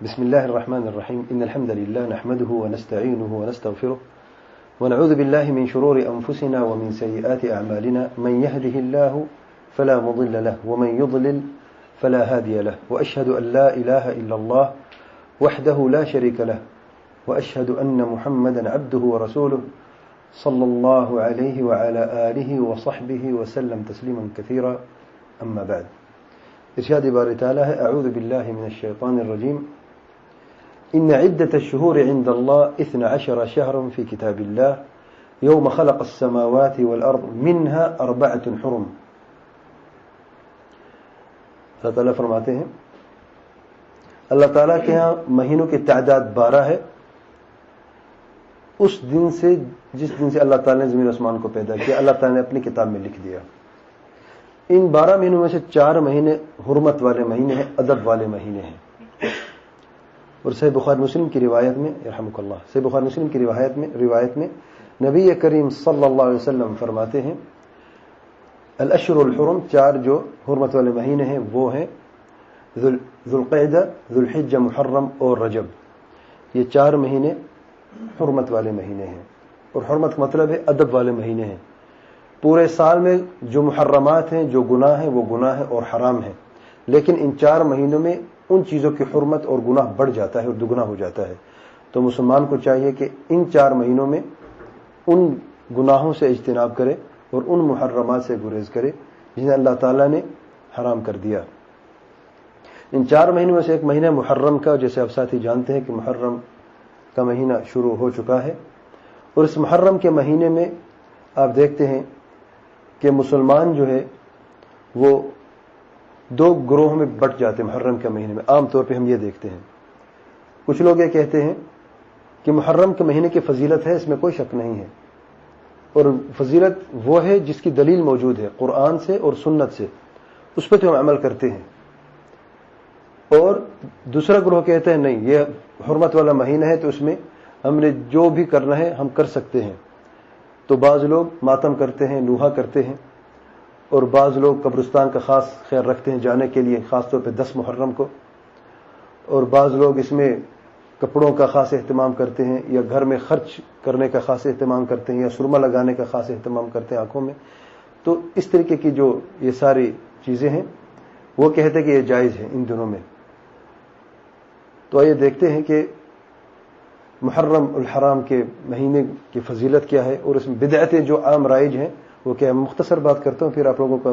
بسم الله الرحمن الرحيم إن الحمد لله نحمده ونستعينه ونستغفره ونعوذ بالله من شرور أنفسنا ومن سيئات أعمالنا من يهده الله فلا مضل له ومن يضلل فلا هادي له وأشهد أن لا إله إلا الله وحده لا شريك له وأشهد أن محمدا عبده ورسوله صلى الله عليه وعلى آله وصحبه وسلم تسليما كثيرا أما بعد إرشاد باري تعالى أعوذ بالله من الشيطان الرجيم إن عدة الشهور عند الله 12 شهرا في كتاب الله يوم خلق السماوات والأرض منها 4 حرم. اللہ تعالیٰ فرماتے ہیں اللہ تعالیٰ کے ہاں مہینوں کی تعداد 12 ہے اس دن سے جس دن سے اللہ تعالیٰ نے زمین آسمان کو پیدا کیا. اللہ تعالیٰ نے اپنی کتاب میں لکھ دیا ان 12 مہینوں میں سے 4 مہینے حرمت والے مہینے ہیں, ادب والے مہینے ہیں. اور صحیح بخاری مسلم کی روایت میں رحمک اللہ صحیح بخاری مسلم کی روایت میں نبی کریم صلی اللہ علیہ وسلم فرماتے ہیں الاشہر الحرم, 4 جو حرمت والے مہینے ہیں وہ ہیں ذوالقعدہ, ذوالحجہ, محرم اور رجب. یہ 4 مہینے حرمت والے مہینے ہیں. اور حرمت کا مطلب ہے ادب والے مہینے ہیں. پورے سال میں جو محرمات ہیں, جو گناہ ہیں, وہ گناہ ہے اور حرام ہے, لیکن ان 4 مہینوں میں ان چیزوں کی حرمت اور گناہ بڑھ جاتا ہے اور دگنا ہو جاتا ہے. تو مسلمان کو چاہیے کہ ان 4 مہینوں میں ان گناہوں سے اجتناب کرے اور ان محرمات سے گریز کرے جنہیں اللہ تعالیٰ نے حرام کر دیا. ان 4 مہینوں میں سے ایک مہینہ محرم کا, جیسے آپ ساتھی جانتے ہیں کہ محرم کا مہینہ شروع ہو چکا ہے. اور اس محرم کے مہینے میں آپ دیکھتے ہیں کہ مسلمان جو ہے وہ 2 گروہوں میں بٹ جاتے ہیں محرم کے مہینے میں. عام طور پہ ہم یہ دیکھتے ہیں کچھ لوگ یہ کہتے ہیں کہ محرم کے مہینے کی فضیلت ہے, اس میں کوئی شک نہیں ہے, اور فضیلت وہ ہے جس کی دلیل موجود ہے قرآن سے اور سنت سے, اس پہ تو ہم عمل کرتے ہیں. اور دوسرا گروہ کہتے ہیں نہیں, یہ حرمت والا مہینہ ہے تو اس میں ہم نے جو بھی کرنا ہے ہم کر سکتے ہیں. تو بعض لوگ ماتم کرتے ہیں, نوحہ کرتے ہیں, اور بعض لوگ قبرستان کا خاص خیال رکھتے ہیں جانے کے لیے, خاص طور پہ 10 محرم کو. اور بعض لوگ اس میں کپڑوں کا خاص اہتمام کرتے ہیں, یا گھر میں خرچ کرنے کا خاص اہتمام کرتے ہیں, یا سرما لگانے کا خاص اہتمام کرتے ہیں آنکھوں میں. تو اس طریقے کی جو یہ ساری چیزیں ہیں وہ کہتے ہیں کہ یہ جائز ہے ان دنوں میں. تو آئیے دیکھتے ہیں کہ محرم الحرام کے مہینے کی فضیلت کیا ہے اور اس میں بدعتیں جو عام رائج ہیں وہ کیا ہے. مختصر بات کرتا ہوں, پھر آپ لوگوں کا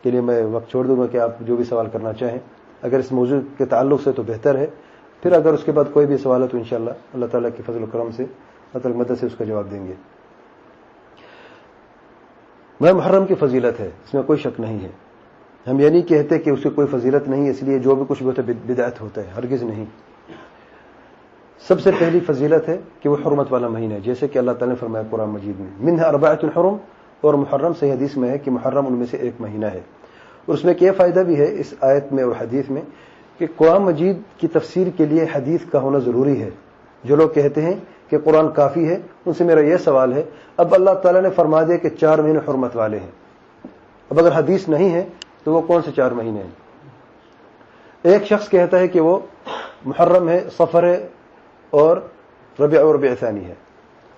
کے لیے میں وقت چھوڑ دوں گا کہ آپ جو بھی سوال کرنا چاہیں اگر اس موضوع کے تعلق سے تو بہتر ہے, پھر اگر اس کے بعد کوئی بھی سوال ہے تو انشاءاللہ اللہ تعالیٰ کے فضل و کرم سے اللہ تعالیٰ کی مدد سے اس کا جواب دیں گے. ماہ محرم کی فضیلت ہے, اس میں کوئی شک نہیں ہے. ہم یہ نہیں کہتے کہ اس کی کوئی فضیلت نہیں ہے اس لیے جو بھی کچھ بھی ہوتا ہے بدعت ہوتا ہے, ہرگز نہیں. سب سے پہلی فضیلت ہے کہ وہ حرمت والا مہینہ ہے, جیسے کہ اللہ تعالیٰ نے فرمایا قرآن مجید میں منها 4 حرم, اور محرم صحیح حدیث میں ہے کہ محرم ان میں سے ایک مہینہ ہے. اور اس میں کیا فائدہ بھی ہے اس آیت میں اور حدیث میں کہ قرآن مجید کی تفسیر کے لیے حدیث کا ہونا ضروری ہے. جو لوگ کہتے ہیں کہ قرآن کافی ہے ان سے میرا یہ سوال ہے, اب اللہ تعالیٰ نے فرما دیا کہ 4 مہینے حرمت والے ہیں, اب اگر حدیث نہیں ہے تو وہ کون سے 4 مہینے ہیں؟ ایک شخص کہتا ہے کہ وہ محرم ہے, صفر ہے اور ربیع اور ربیع ثانی ہے.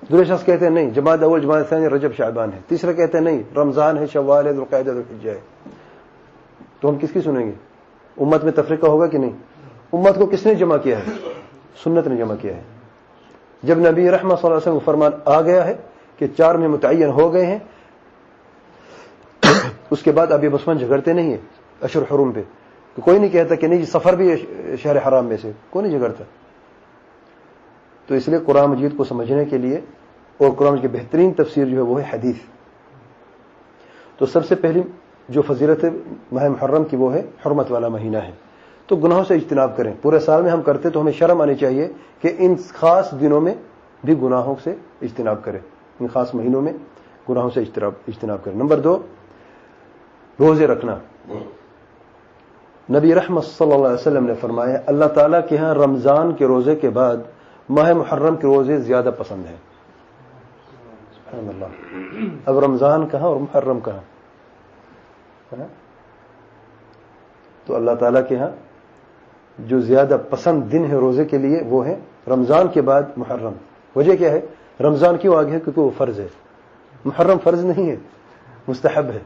دوسرے شخص کہتے ہیں نہیں, جمادی اول, جمادی ثانی, رجب, شعبان ہے. تیسرا کہتے ہیں نہیں, رمضان ہے, شوال ہے, ذوالقعدہ, ذوالحجہ ہے. تو ہم کس کی سنیں گے؟ امت میں تفریقہ ہوگا کہ نہیں؟ امت کو کس نے جمع کیا ہے؟ سنت نے جمع کیا ہے. جب نبی رحمت صلی اللہ علیہ وسلم کا فرمان آ گیا ہے کہ 4 میں متعین ہو گئے ہیں, اس کے بعد اب یہ مسلمان جھگڑتے نہیں ہیں اشہر حرم پہ. تو کوئی نہیں کہتا کہ نہیں سفر بھی شہر حرام میں سے, کوئی نہیں جھگڑتا. تو اس لیے قرآن مجید کو سمجھنے کے لیے اور قرآن کی بہترین تفسیر جو ہے وہ ہے حدیث. تو سب سے پہلی جو فضیلت ہے ماہ محرم کی وہ ہے حرمت والا مہینہ ہے. تو گناہوں سے اجتناب کریں. پورے سال میں ہم کرتے تو ہمیں شرم آنی چاہیے کہ ان خاص دنوں میں بھی گناہوں سے اجتناب کریں, ان خاص مہینوں میں گناہوں سے اجتناب کریں. نمبر 2, روزے رکھنا. نبی رحمت صلی اللہ علیہ وسلم نے فرمایا اللہ تعالیٰ کے ہاں رمضان کے روزے کے بعد ماہ محرم کے روزے زیادہ پسند ہیں. سبحان اللہ. اب رمضان کہاں اور محرم کہاں؟ تو اللہ تعالیٰ کے ہاں جو زیادہ پسند دن ہے روزے کے لیے وہ ہے رمضان کے بعد محرم. وجہ کیا ہے؟ رمضان کیوں آگے ہے؟ کیونکہ وہ فرض ہے. محرم فرض نہیں ہے، مستحب ہے.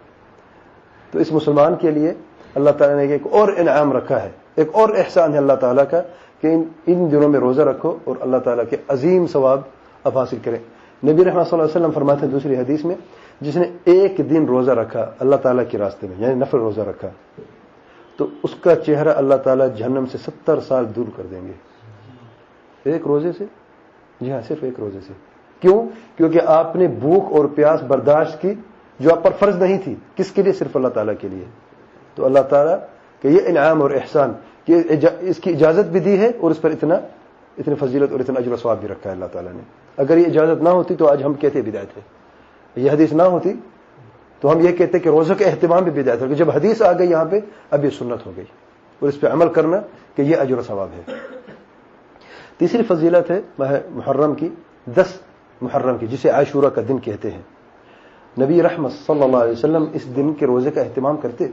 تو اس مسلمان کے لیے اللہ تعالیٰ نے ایک اور انعام رکھا ہے، ایک اور احسان ہے اللہ تعالیٰ کا کہ ان دنوں میں روزہ رکھو اور اللہ تعالیٰ کے عظیم ثواب آپ حاصل کریں. نبی رحمۃ صلی اللہ علیہ وسلم فرماتے ہیں دوسری حدیث میں، جس نے ایک دن روزہ رکھا اللہ تعالیٰ کے راستے میں، یعنی نفل روزہ رکھا، تو اس کا چہرہ اللہ تعالیٰ جہنم سے 70 سال دور کر دیں گے. ایک روزے سے؟ جی ہاں، صرف ایک روزے سے. کیوں؟ کیونکہ آپ نے بھوک اور پیاس برداشت کی جو آپ پر فرض نہیں تھی. کس کے لیے؟ صرف اللہ تعالیٰ کے لیے. تو اللہ تعالیٰ کہ یہ انعام اور احسان کہ اس کی اجازت بھی دی ہے اور اس پر اتنی فضیلت اور اتنا اجر و ثواب بھی رکھا ہے اللہ تعالیٰ نے. اگر یہ اجازت نہ ہوتی تو آج ہم کہتے بدعت ہے. یہ حدیث نہ ہوتی تو ہم یہ کہتے کہ روزہ کا اہتمام بھی بدعت ہے. جب حدیث آ گئی یہاں پہ اب یہ سنت ہو گئی اور اس پہ عمل کرنا کہ یہ اجر و ثواب ہے. تیسری فضیلت ہے محرم کی، 10 محرم کی، جسے عاشورہ کا دن کہتے ہیں. نبی رحمت صلی اللہ علیہ وسلم اس دن کے روزے کا اہتمام کرتے.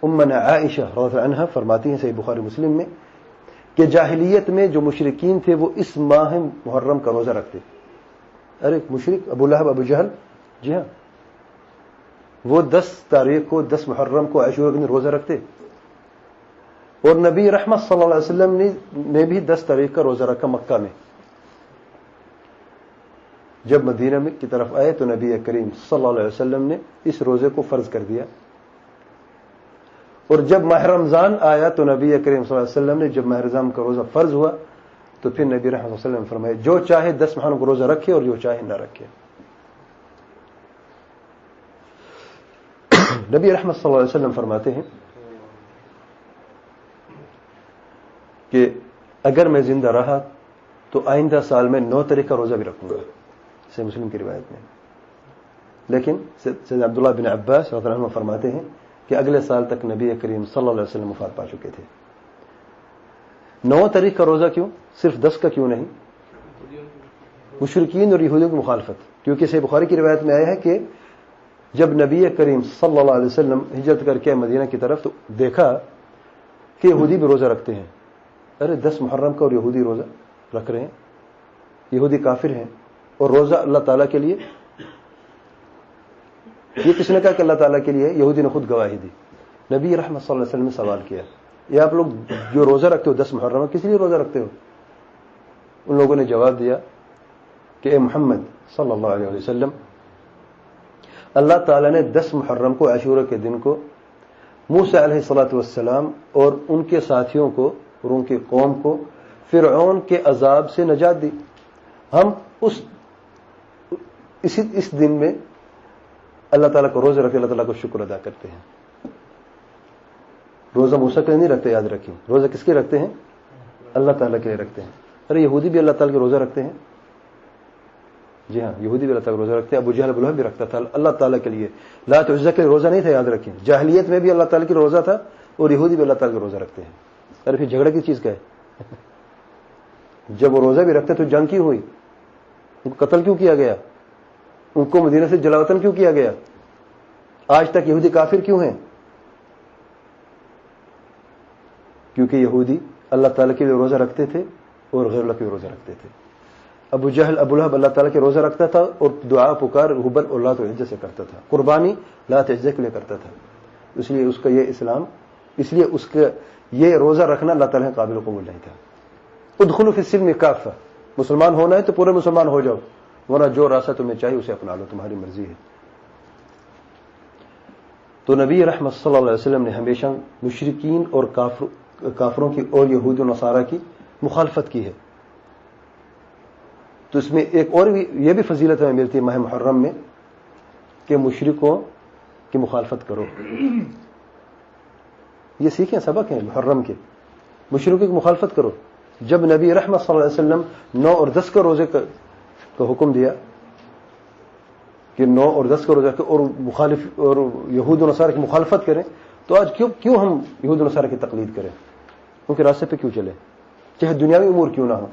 امنا عائشہ رضی اللہ عنہا فرماتی ہیں صحیح بخاری مسلم میں کہ جاہلیت میں جو مشرکین تھے وہ اس ماہ محرم کا روزہ رکھتے. ارے مشرک ابو لہب ابو جہل، جی ہاں، وہ 10 تاریخ کو 10 محرم کو عاشورہ کے دن روزہ رکھتے. اور نبی رحمت صلی اللہ علیہ وسلم نے بھی 10 تاریخ کا روزہ رکھا مکہ میں. جب مدینہ میں کی طرف آئے تو نبی کریم صلی اللہ علیہ وسلم نے اس روزے کو فرض کر دیا. اور جب ماہ رمضان آیا تو نبی کریم صلی اللہ علیہ وسلم نے جب ماہ رمضان کا روزہ فرض ہوا تو پھر نبی رحمۃ اللہ علیہ وسلم نے فرمایا جو چاہے 10 محرم کو روزہ رکھے اور جو چاہے نہ رکھے. نبی رحمت صلی اللہ علیہ وسلم فرماتے ہیں کہ اگر میں زندہ رہا تو آئندہ سال میں 9 تاریخ کا روزہ بھی رکھوں گا. صحیح مسلم کی روایت میں. لیکن سید عبداللہ بن عباس رضی اللہ عنہ فرماتے ہیں کہ اگلے سال تک نبی کریم صلی اللہ علیہ وسلم وفات پا چکے تھے. 9 تاریخ کا روزہ کیوں؟ صرف 10 کا کیوں نہیں؟ مشرکین اور یہودیوں کی مخالفت. کیونکہ صحیح بخاری کی روایت میں آیا ہے کہ جب نبی کریم صلی اللہ علیہ وسلم ہجرت کر کے مدینہ کی طرف تو دیکھا کہ یہودی بھی روزہ رکھتے ہیں. ارے 10 محرم کا اور یہودی روزہ رکھ رہے ہیں، یہودی کافر ہیں اور روزہ اللہ تعالیٰ کے لیے. یہ کس نے کہا کہ اللہ تعالیٰ کے لیے؟ یہودی نے خود گواہی دی. نبی رحمت صلی اللہ علیہ وسلم نے سوال کیا یہ آپ لوگ جو روزہ رکھتے ہو 10 محرم کس لیے روزہ رکھتے ہو؟ ان لوگوں نے جواب دیا کہ اے محمد صلی اللہ علیہ وسلم، اللہ تعالیٰ نے 10 محرم کو عاشورہ کے دن کو موسیٰ علیہ الصلوۃ والسلام اور ان کے ساتھیوں کو اور ان کی قوم کو فرعون کے عذاب سے نجات دی. ہم اس دن میں اللہ تعالیٰ کو روزہ رکھتے اللہ تعالیٰ کو شکر ادا کرتے ہیں. روزہ موسیٰ کے لیے نہیں رکھتے، یاد رکھیں. روزہ کس کے رکھتے ہیں؟ اللہ تعالیٰ کے لیے رکھتے ہیں. ارے یہودی بھی اللہ تعالیٰ کے روزہ رکھتے ہیں. جی ہاں، یہودی بھی اللہ تعالیٰ کے روزہ رکھتے ہیں. ابو جہل ابو لہب بھی رکھتا تھا اللہ تعالیٰ کے لیے. لات عزا کے لیے روزہ نہیں تھا، یاد رکھیں. جاہلیت میں بھی اللہ تعالیٰ کے روزہ تھا اور یہودی بھی اللہ تعالیٰ کے روزہ رکھتے ہیں. ارے پھر جھگڑا کی چیز کا ہے؟ جب وہ روزہ بھی رکھتے تو جنگ کیوں ہوئی؟ ان کو قتل کیوں کیا گیا؟ ان کو مدینہ سے جلاوطن کیوں کیا گیا؟ آج تک یہودی کافر کیوں ہیں؟ کیونکہ یہودی اللہ تعالیٰ کے لیے روزہ رکھتے تھے اور غیر اللہ کے لیے روزہ رکھتے تھے. ابو جہل ابو لہب اللہ تعالیٰ کے روزہ رکھتا تھا اور دعا پکار حبل اور لات عزا سے کرتا تھا. قربانی لات عزا کے لیے کرتا تھا. اس لیے اس کا یہ اسلام، اس لیے اس کا یہ روزہ رکھنا اللہ تعالیٰ قابل قبول نہیں تھا. ادخلوا فی السلم کافہ، مسلمان ہونا ہے تو پورے مسلمان ہو جاؤ، ورنہ جو راستہ تمہیں چاہیے اسے اپنا لو، تمہاری مرضی ہے. تو نبی رحمت صلی اللہ علیہ وسلم نے ہمیشہ مشرکین اور کافروں کی اور یہود و نصارہ کی مخالفت کی ہے. تو اس میں ایک اور بھی یہ بھی فضیلت ہمیں ملتی ہے ماہ محرم میں کہ مشرکوں کی مخالفت کرو. یہ سیکھیں، سبق ہیں محرم کے. مشرکوں کی مخالفت کرو. جب نبی رحمت صلی اللہ علیہ وسلم 9 اور 10 کا روزے کا حکم دیا کہ 9 اور 10 کا روزہ اور مخالف اور یہود و نصارہ کی مخالفت کریں، تو آج کیوں ہم یہود و نصارہ کی تقلید کریں؟ ان کے راستے پہ کیوں چلیں، چاہے دنیاوی امور کیوں نہ ہو؟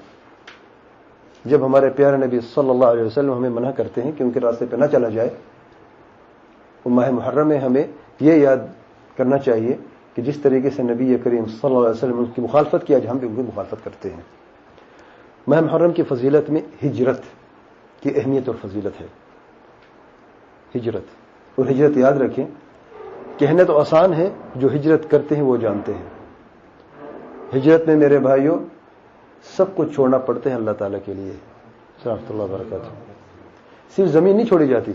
جب ہمارے پیارے نبی صلی اللہ علیہ وسلم ہمیں منع کرتے ہیں کہ ان کے راستے پہ نہ چلا جائے. اور ماہ محرم میں ہمیں یہ یاد کرنا چاہیے کہ جس طریقے سے نبی کریم صلی اللہ علیہ وسلم ان کی مخالفت کی، آج ہم بھی ان کی مخالفت کرتے ہیں۔ ماہ محرم کی فضیلت میں ہجرت کی اہمیت اور فضیلت ہے۔ ہجرت، اور ہجرت یاد رکھیں، کہنا تو آسان ہے، جو ہجرت کرتے ہیں وہ جانتے ہیں۔ ہجرت میں میرے بھائیوں سب کچھ چھوڑنا پڑتا ہے اللہ تعالیٰ کے لیے۔ رحمۃ اللہ وبرکاتہ۔ صرف زمین نہیں چھوڑی جاتی،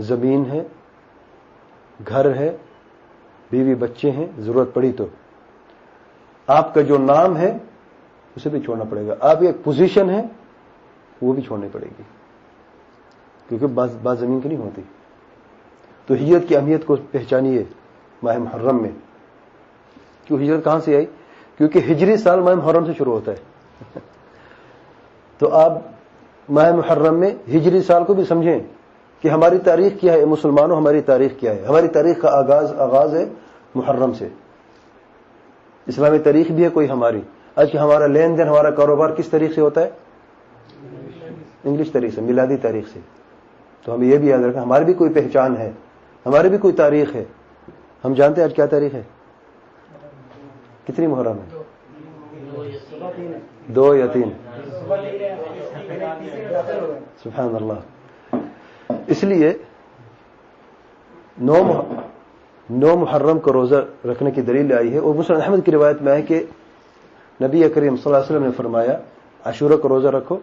زمین ہے، گھر ہے، بیوی بچے ہیں، ضرورت پڑی تو آپ کا جو نام ہے اسے بھی چھوڑنا پڑے گا، آپ ایک پوزیشن ہے وہ بھی چھوڑنی پڑے گی، کیونکہ بعض زمین کی نہیں ہوتی۔ تو ہجرت کی اہمیت کو پہچانیے ماہ محرم میں۔ کیوں ہجرت کہاں سے آئی؟ کیونکہ ہجری سال ماہ محرم سے شروع ہوتا ہے۔ تو آپ ماہ محرم میں ہجری سال کو بھی سمجھیں کہ ہماری تاریخ کیا ہے، مسلمانوں ہماری تاریخ کیا ہے۔ ہماری تاریخ کا آغاز ہے محرم سے۔ اسلامی تاریخ بھی ہے کوئی ہماری۔ آج کہ ہمارا لین دین، ہمارا کاروبار کس تاریخ سے ہوتا ہے؟ انگلش تاریخ سے، میلادی تاریخ سے۔ تو ہمیں یہ بھی یاد رکھنا ہماری بھی کوئی پہچان ہے، ہماری بھی کوئی تاریخ ہے۔ ہم جانتے ہیں آج کیا تاریخ ہے؟ کتنی محرم ہے؟ 2 یا 3؟ سبحان اللہ۔ اس لیے 9 محرم کو روزہ رکھنے کی دلیل آئی ہے، اور مسند احمد کی روایت میں ہے کہ نبی کریم صلی اللہ علیہ وسلم نے فرمایا عاشورہ کو روزہ رکھو،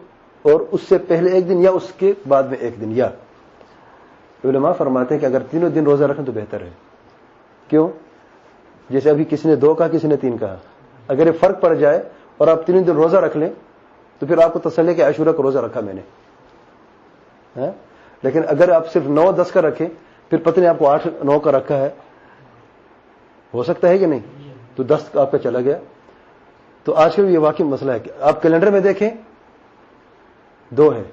اور اس سے پہلے ایک دن یا اس کے بعد میں ایک دن۔ یا علماء فرماتے ہیں کہ اگر تینوں دن روزہ رکھیں تو بہتر ہے۔ کیوں؟ جیسے ابھی کسی نے 2 کہا، کسی نے 3 کہا، اگر یہ فرق پڑ جائے اور آپ تینوں دن روزہ رکھ لیں تو پھر آپ کو تسلی کہ عاشورہ کو روزہ رکھا میں نے۔ لیکن اگر آپ صرف 9-10 کا رکھیں، پھر پتہ نہیں آپ کو 8-9 کا رکھا ہے، ہو سکتا ہے کہ نہیں، تو 10 آپ کا چلا گیا۔ تو آج کل یہ واقعی مسئلہ ہے کہ آپ کیلنڈر میں دیکھیں 2 ہے،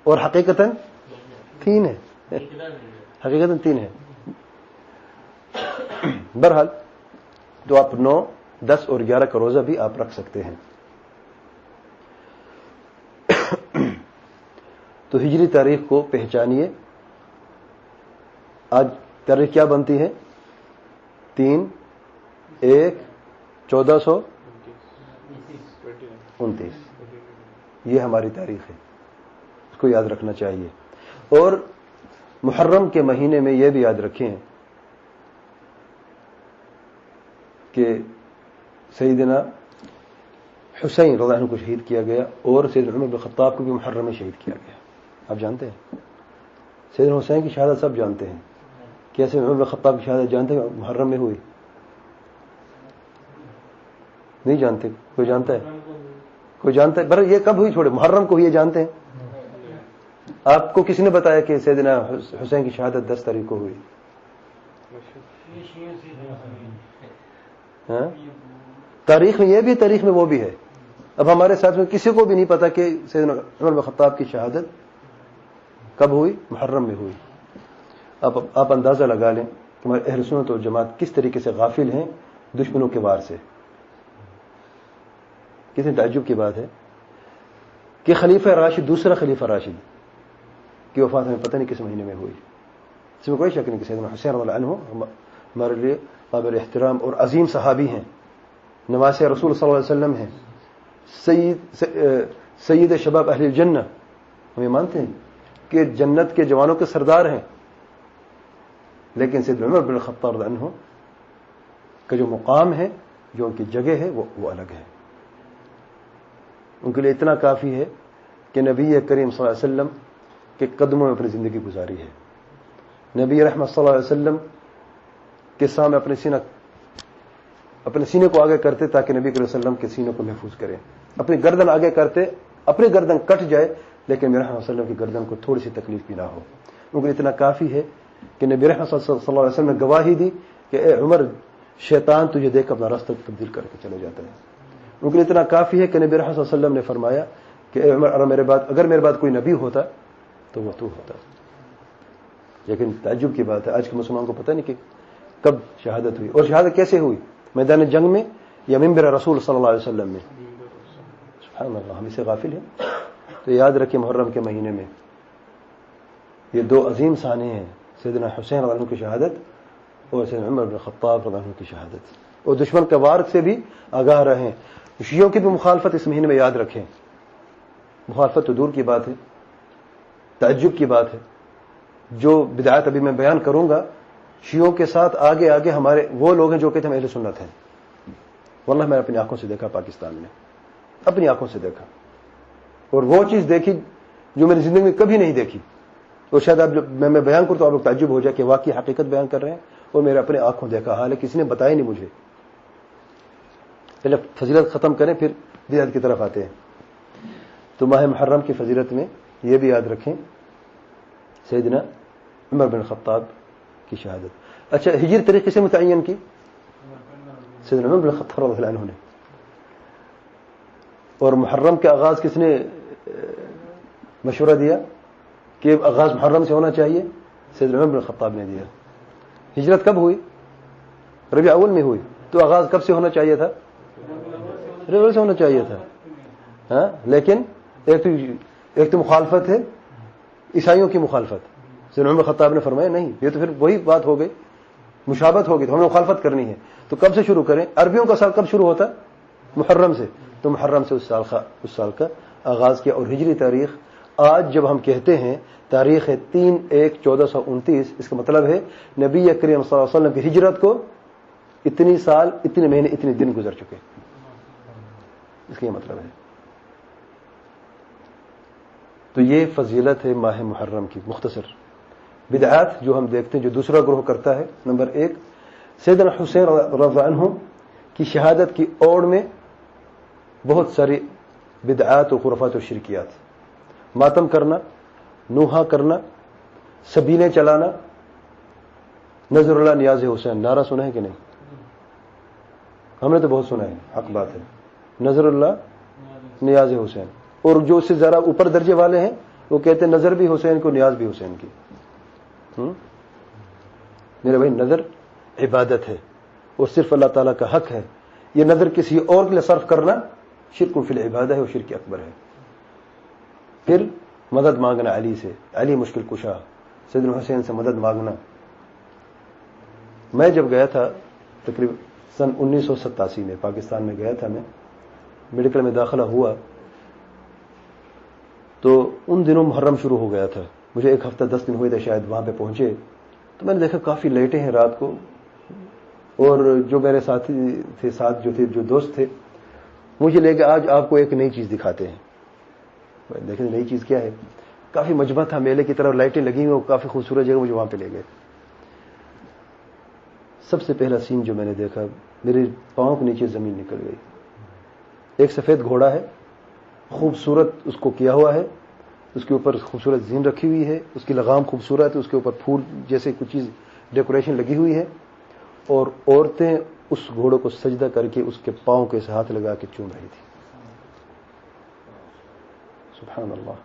اور حقیقتاً 3 ہے، حقیقتاً 3 ہے۔ بہرحال تو آپ 9، 10 اور 11 کا روزہ بھی آپ رکھ سکتے ہیں۔ تو ہجری تاریخ کو پہچانیے۔ آج تاریخ کیا بنتی ہے؟ 3/1/1429، یہ ہماری تاریخ ہے، اس کو یاد رکھنا چاہیے۔ اور محرم کے مہینے میں یہ بھی یاد رکھیں کہ سیدنا حسین رضی اللہ عنہ کو شہید کیا گیا، اور سیدنا عمر بن خطاب کو بھی محرم میں شہید کیا گیا۔ آپ جانتے ہیں سیدنا حسین کی شہادت سب جانتے ہیں، کیسے عمر بن خطاب کی شہادت جانتے ہیں محرم میں ہوئی؟ نہیں جانتے؟ کوئی جانتا ہے؟ کوئی جانتا ہے؟ بر یہ کب ہوئی؟ چھوڑے، محرم کو ہوئی، یہ جانتے ہیں؟ آپ کو کسی نے بتایا کہ سیدنا حسین کی شہادت 10 تاریخ کو ہوئی؟ تاریخ میں یہ بھی، تاریخ میں وہ بھی ہے۔ اب ہمارے ساتھ میں کسی کو بھی نہیں پتا کہ سیدنا عمر بن خطاب کی شہادت کب ہوئی؟ محرم میں ہوئی۔ آپ اندازہ لگا لیں کہ ہمارے اہل سنت و جماعت کس طریقے سے غافل ہیں دشمنوں کے وار سے۔ کتنی تعجب کی بات ہے کہ خلیفہ راشد، دوسرا خلیفہ راشد کی وفات ہمیں پتہ نہیں کس مہینے میں ہوئی۔ اس میں کوئی شک نہیں کہ سیدنا حسین رضی اللہ عنہ ہمارے لیے قابل احترام اور عظیم صحابی ہیں، نواسے رسول صلی اللہ علیہ وسلم ہیں، سید شباب اہل الجنہ، ہم یہ مانتے ہیں کہ جنت کے جوانوں کے سردار ہیں۔ لیکن سیدنا عمر بن الخطاب رضی اللہ عنہ کا جو مقام ہے، جو ان کی جگہ ہے، وہ الگ ہے۔ ان کے لیے اتنا کافی ہے کہ نبی کریم صلی اللہ علیہ وسلم کے قدموں میں اپنی زندگی گزاری ہے۔ نبی رحمت صلی اللہ علیہ وسلم کے سامنے اپنے سینے کو آگے کرتے تاکہ نبی کریم صلی اللہ علیہ وسلم کے سینے کو محفوظ کریں، اپنی گردن آگے کرتے، اپنی گردن کٹ جائے لیکن نبی رحمت صلی اللہ علیہ وسلم کی گردن کو تھوڑی سی تکلیف بھی نہ ہو۔ ان کو اتنا کافی ہے کہ نبی رحمت صلی اللہ علیہ وسلم نے گواہی دی کہ اے عمر، شیطان تجھے دیکھ اپنا راستہ تبدیل کر کے چلے جاتا ہے۔ ان کے لیے اتنا کافی ہے کہ نبی رحمت صلی اللہ علیہ وسلم نے فرمایا کہ اے عمر، اگر میرے بعد کوئی نبی ہوتا تو وہ تو ہوتا۔ لیکن تعجب کی بات ہے آج کے مسلمان کو پتہ نہیں کہ کب شہادت ہوئی، اور شہادت کیسے ہوئی، میدان جنگ میں یا منبر رسول صلی اللہ علیہ وسلم میں؟ سبحان اللہ، ہم اسے غافل ہیں۔ تو یاد رکھیں محرم کے مہینے میں یہ 2 عظیم سانے ہیں، سیدنا حسین رضی اللہ عنہ کی شہادت اور سیدنا عمر بن خطاب رضی اللہ عنہ کی شہادت. اور دشمن کے وار سے بھی آگاہ رہیں. شیعوں کی بھی مخالفت اس مہینے میں یاد رکھیں. مخالفت تو دور کی بات ہے, تعجب کی بات ہے. جو بدعات ابھی میں بیان کروں گا, شیعوں کے ساتھ آگے آگے ہمارے وہ لوگ ہیں جو کہتے ہیں ہم اہل سنت ہیں. واللہ میں نے اپنی آنکھوں سے دیکھا, پاکستان میں اپنی آنکھوں سے دیکھا, اور وہ چیز دیکھی جو میری زندگی میں کبھی نہیں دیکھی. اور شاید اب میں بیان کروں تو آپ لوگ تعجب ہو جائے کہ واقعی حقیقت بیان کر رہے ہیں, اور میرے اپنے آنکھوں دیکھا حال ہے, کسی نے بتایا نہیں مجھے. پہلے فضیلت ختم کریں پھر بدعت کی طرف آتے ہیں. تو ماہ محرم کی فضیلت میں یہ بھی یاد رکھیں سیدنا عمر بن خطاب کی شہادت. اچھا, ہجری طریقے سے متعین کی سیدنا عمر بن خطاب رضی اللہ عنہ نے. اور محرم کا آغاز کس نے مشورہ دیا کہ آغاز محرم سے ہونا چاہیے؟ سیدنا عمر بن خطاب نے دیا. ہجرت کب ہوئی؟ ربیع اول میں ہوئی. تو آغاز کب سے ہونا چاہیے تھا؟ ربیع اول سے ہونا چاہیے تھا. ہاں, لیکن ایک تو مخالفت ہے, عیسائیوں کی مخالفت. سیدنا عمر بن خطاب نے فرمایا نہیں, یہ تو پھر وہی بات ہو گئی, مشابہت ہوگی, تو ہمیں مخالفت کرنی ہے. تو کب سے شروع کریں؟ عربیوں کا سال کب شروع ہوتا؟ محرم سے. تو محرم سے اس سال کا آغاز کیا. اور ہجری تاریخ آج جب ہم کہتے ہیں تاریخ ہے 3/1/1429, اس کا مطلب ہے نبی کریم صلی اللہ علیہ وسلم کی ہجرت کو اتنی سال, اتنے مہینے, اتنے دن گزر چکے. اس کا یہ مطلب ہے. تو یہ فضیلت ہے ماہ محرم کی. مختصر بدعات جو ہم دیکھتے ہیں جو دوسرا گروہ کرتا ہے. نمبر 1, سیدنا حسین رضی اللہ عنہ کی شہادت کی اوڑ میں بہت ساری بدعات و خرافات و شرکیات. ماتم کرنا, نوحہ کرنا, سبیلیں چلانا. نظر اللہ نیاز حسین نعرہ سنا ہے کہ نہیں؟ ہم نے تو بہت سنا ہے, حق بات ہے. نظر اللہ نیاز حسین. اور جو اس سے ذرا اوپر درجے والے ہیں وہ کہتے ہیں نظر بھی حسین کو, نیاز بھی حسین کی. میرے بھائی, نظر عبادت ہے اور صرف اللہ تعالیٰ کا حق ہے. یہ نظر کسی اور کے لیے صرف کرنا شرک فی العبادہ ہے, اور شرک اکبر ہے. پھر مدد مانگنا علی سے, علی مشکل کشا, سیدنا حسین سے مدد مانگنا. میں جب گیا تھا تقریباً سن 1987 میں پاکستان میں گیا تھا, میں میڈیکل میں داخلہ ہوا تو ان دنوں محرم شروع ہو گیا تھا. مجھے 1 ہفتہ 10 دن ہوئے تھے شاید وہاں پہ پہنچے. تو میں نے دیکھا کافی لائٹیں ہیں رات کو, اور جو میرے ساتھی تھے, ساتھ جو دوست تھے, مجھے لے کے آج آپ کو ایک نئی چیز دکھاتے ہیں. دیکھیں نئی چیز کیا ہے. کافی مجمع تھا میلے کی طرف, لائٹیں لگی ہوئی, کافی خوبصورت جگہ, مجھے وہاں پہ لے گئے. سب سے پہلا سین جو میں نے دیکھا, میرے پاؤں کے نیچے زمین نکل گئی. ایک سفید گھوڑا ہے, خوبصورت اس کو کیا ہوا ہے, اس کے اوپر خوبصورت زین رکھی ہوئی ہے, اس کی لگام خوبصورت ہے, اس کے اوپر پھول جیسے کچھ چیز ڈیکوریشن لگی ہوئی ہے, اور عورتیں اس گھوڑے کو سجدہ کر کے اس کے پاؤں کے ہاتھ لگا کے چوم رہی تھی. سبحان اللہ.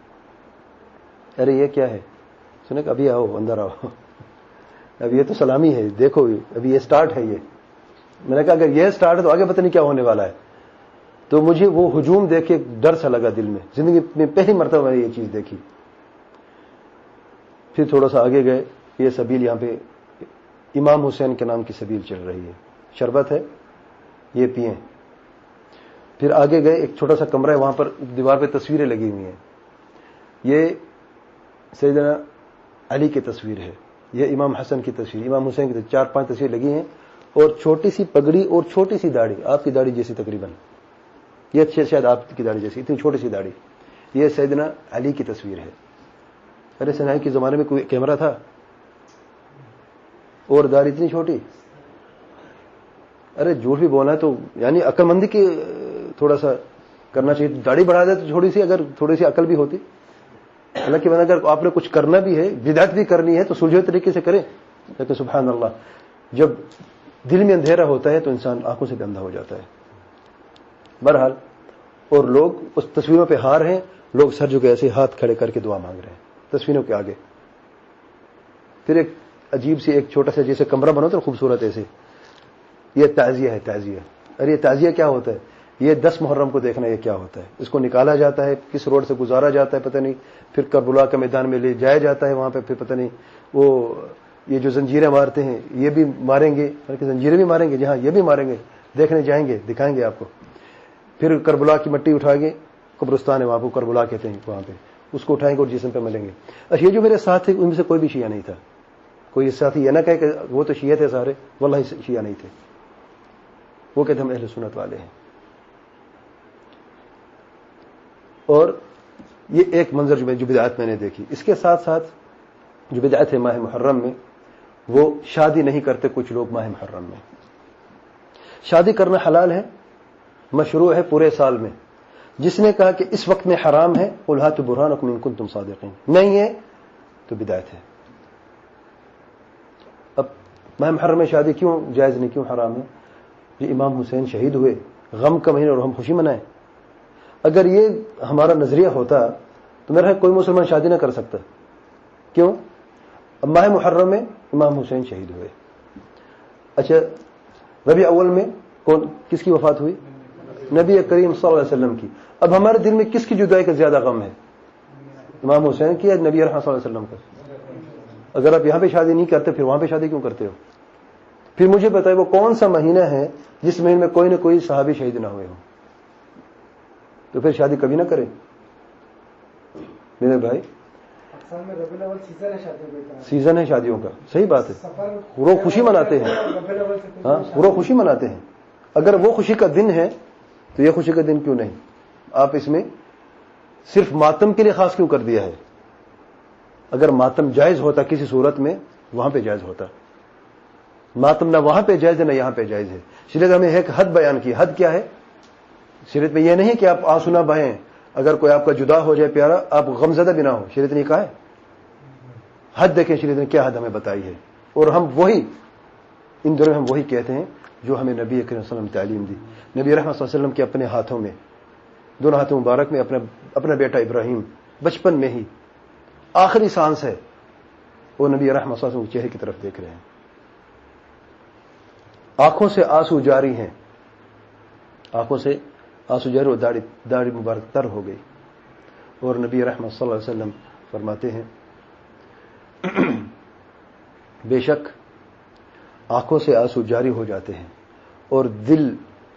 ارے یہ کیا ہے؟ سنے کہ ابھی آؤ, اندر آؤ, اب یہ تو سلامی ہے, دیکھو ابھی یہ سٹارٹ ہے. یہ میں نے کہا اگر یہ سٹارٹ ہے تو آگے پتہ نہیں کیا ہونے والا ہے. تو مجھے وہ ہجوم دیکھ کے ڈر سا لگا دل میں. زندگی میں پہلی مرتبہ میں نے یہ چیز دیکھی. پھر تھوڑا سا آگے گئے, یہ سبیل یہاں پہ امام حسین کے نام کی سبیل چل رہی ہے, شربت ہے, یہ پئیں. پھر آگے گئے, ایک چھوٹا سا کمرہ ہے, وہاں پر دیوار پہ تصویریں لگی ہوئی ہیں. یہ سیدنا علی کی تصویر ہے, یہ امام حسن کی تصویر, امام حسین کی 4-5 تصویر لگی ہیں, اور چھوٹی سی پگڑی اور چھوٹی سی داڑھی, آپ کی داڑھی جیسی تقریباً, یہ شاید آپ کی داڑھی جیسی, اتنی چھوٹی سی داڑھی. یہ سیدنا علی کی تصویر ہے. ارے سنائی کے زمانے میں کوئی کیمرہ تھا اور داڑھی اتنی چھوٹی؟ ارے جھوٹ بھی بولنا ہے تو یعنی عقل مندی کی تھوڑا سا کرنا چاہیے. داڑھی بڑھا دے تو تھوڑی سی, اگر تھوڑی سی عقل بھی ہوتی. حالانکہ میں اگر آپ نے کچھ کرنا بھی ہے, بدعت بھی کرنی ہے, تو سلجھے طریقے سے کریں. لیکن سبحان اللہ, جب دل میں اندھیرا ہوتا ہے تو انسان آنکھوں سے بھی اندھا ہو جاتا ہے. بہرحال, اور لوگ اس تصویروں پہ ہار ہیں, لوگ سر جھکے ایسے ہاتھ کھڑے کر کے دعا مانگ رہے ہیں تصویروں کے آگے. پھر ایک عجیب سی, ایک چھوٹا سا جیسے کمرہ بنا ہوتا ہے خوبصورت ایسے, یہ تعزیہ ہے, تعزیہ. ارے یہ تعزیہ کیا ہوتا ہے؟ یہ 10 محرم کو دیکھنا, یہ کیا ہوتا ہے. اس کو نکالا جاتا ہے, کس روڈ سے گزارا جاتا ہے پتہ نہیں, پھر کربلا کے میدان میں لے جایا جاتا ہے, وہاں پہ پھر پتہ نہیں وہ یہ جو زنجیریں مارتے ہیں یہ بھی ماریں گے، زنجیریں بھی ماریں گے، جہاں یہ بھی ماریں گے، دیکھنے جائیں گے، دکھائیں گے آپ کو. پھر کربلا کی مٹی اٹھائیں گے، قبرستان ہے وہاں کو کربلا کہتے ہیں، وہاں پہ اس کو اٹھائیں گے اور جسم پہ ملیں گے. اچھا یہ جو میرے ساتھ تھے ان میں سے کوئی بھی شیعہ نہیں تھا. کوئی ساتھی یہ نہ کہے کہ وہ تو شیعہ تھے سارے، واللہ شیعہ نہیں تھے، وہ کہتے ہم اہل سنت والے ہیں. اور یہ ایک منظر جو بدعت میں نے دیکھی. اس کے ساتھ ساتھ جو بدعت ہے ماہ محرم میں، وہ شادی نہیں کرتے کچھ لوگ ماہ محرم میں. شادی کرنا حلال ہے، مشروع ہے پورے سال میں. جس نے کہا کہ اس وقت میں حرام ہے، قل ہاتوا برہانکم ان کنتم صادقین، نہیں ہے تو بدعت ہے. اب ماہ محرم میں شادی کیوں جائز نہیں، کیوں حرام ہے؟ یہ امام حسین شہید ہوئے، غم کا مہینہ اور ہم خوشی منائیں. اگر یہ ہمارا نظریہ ہوتا تو میرا کوئی مسلمان شادی نہ کر سکتا. کیوں؟ اب ماہ محرم میں امام حسین شہید ہوئے. اچھا ربیع اول میں کس کی وفات ہوئی؟ نبی کریم صلی اللہ علیہ وسلم کی. اب ہمارے دل میں کس کی جدائی کا زیادہ غم ہے؟ امام حسین کی یا نبی رحمت صلی اللہ علیہ وسلم کا؟ اگر آپ یہاں پہ شادی نہیں کرتے پھر وہاں پہ شادی کیوں کرتے ہو؟ پھر مجھے بتائیں وہ کون سا مہینہ ہے جس مہینے میں کوئی نہ کوئی صحابی شہید نہ ہوئے ہوں؟ تو پھر شادی کبھی نہ کریں میرے بھائی. سیزن ہے شادیوں کا، صحیح بات ہے، وہ خوشی مناتے ہیں. ہاں وہ خوشی مناتے ہیں. اگر وہ خوشی کا دن ہے تو یہ خوشی کا دن کیوں نہیں؟ آپ اس میں صرف ماتم کے لیے خاص کیوں کر دیا ہے؟ اگر ماتم جائز ہوتا کسی صورت میں وہاں پہ جائز ہوتا. ماتم نہ وہاں پہ جائز ہے نہ یہاں پہ جائز ہے. شریعت ہمیں ایک حد بیان کی. حد کیا ہے شریعت میں؟ یہ نہیں کہ آپ آنسو نہ بہائیں، اگر کوئی آپ کا جدا ہو جائے پیارا آپ غمزدہ بھی نہ ہو. شریعت نے کہا ہے. حد دیکھیں شریعت نے کیا حد ہمیں بتائی ہے، اور ہم وہی ان دنوں ہم وہی کہتے ہیں جو ہمیں نبی کریم صلی اللہ علیہ وسلم تعلیم دی. نبی رحمت صلی اللہ علیہ وسلم کے اپنے ہاتھوں میں، دونوں ہاتھوں مبارک میں اپنا بیٹا ابراہیم بچپن میں ہی آخری سانس ہے وہ نبی رحمت صلی اللہ علیہ وسلم کے چہرے کی طرف دیکھ رہے ہیں، آنکھوں سے آنسو جاری ہیں، آنکھوں سے آنسو جاری، اور داڑھی مبارک تر ہو گئی. اور نبی رحمت صلی اللہ علیہ وسلم فرماتے ہیں بے شک آنکھوں سے آنسو جاری ہو جاتے ہیں اور دل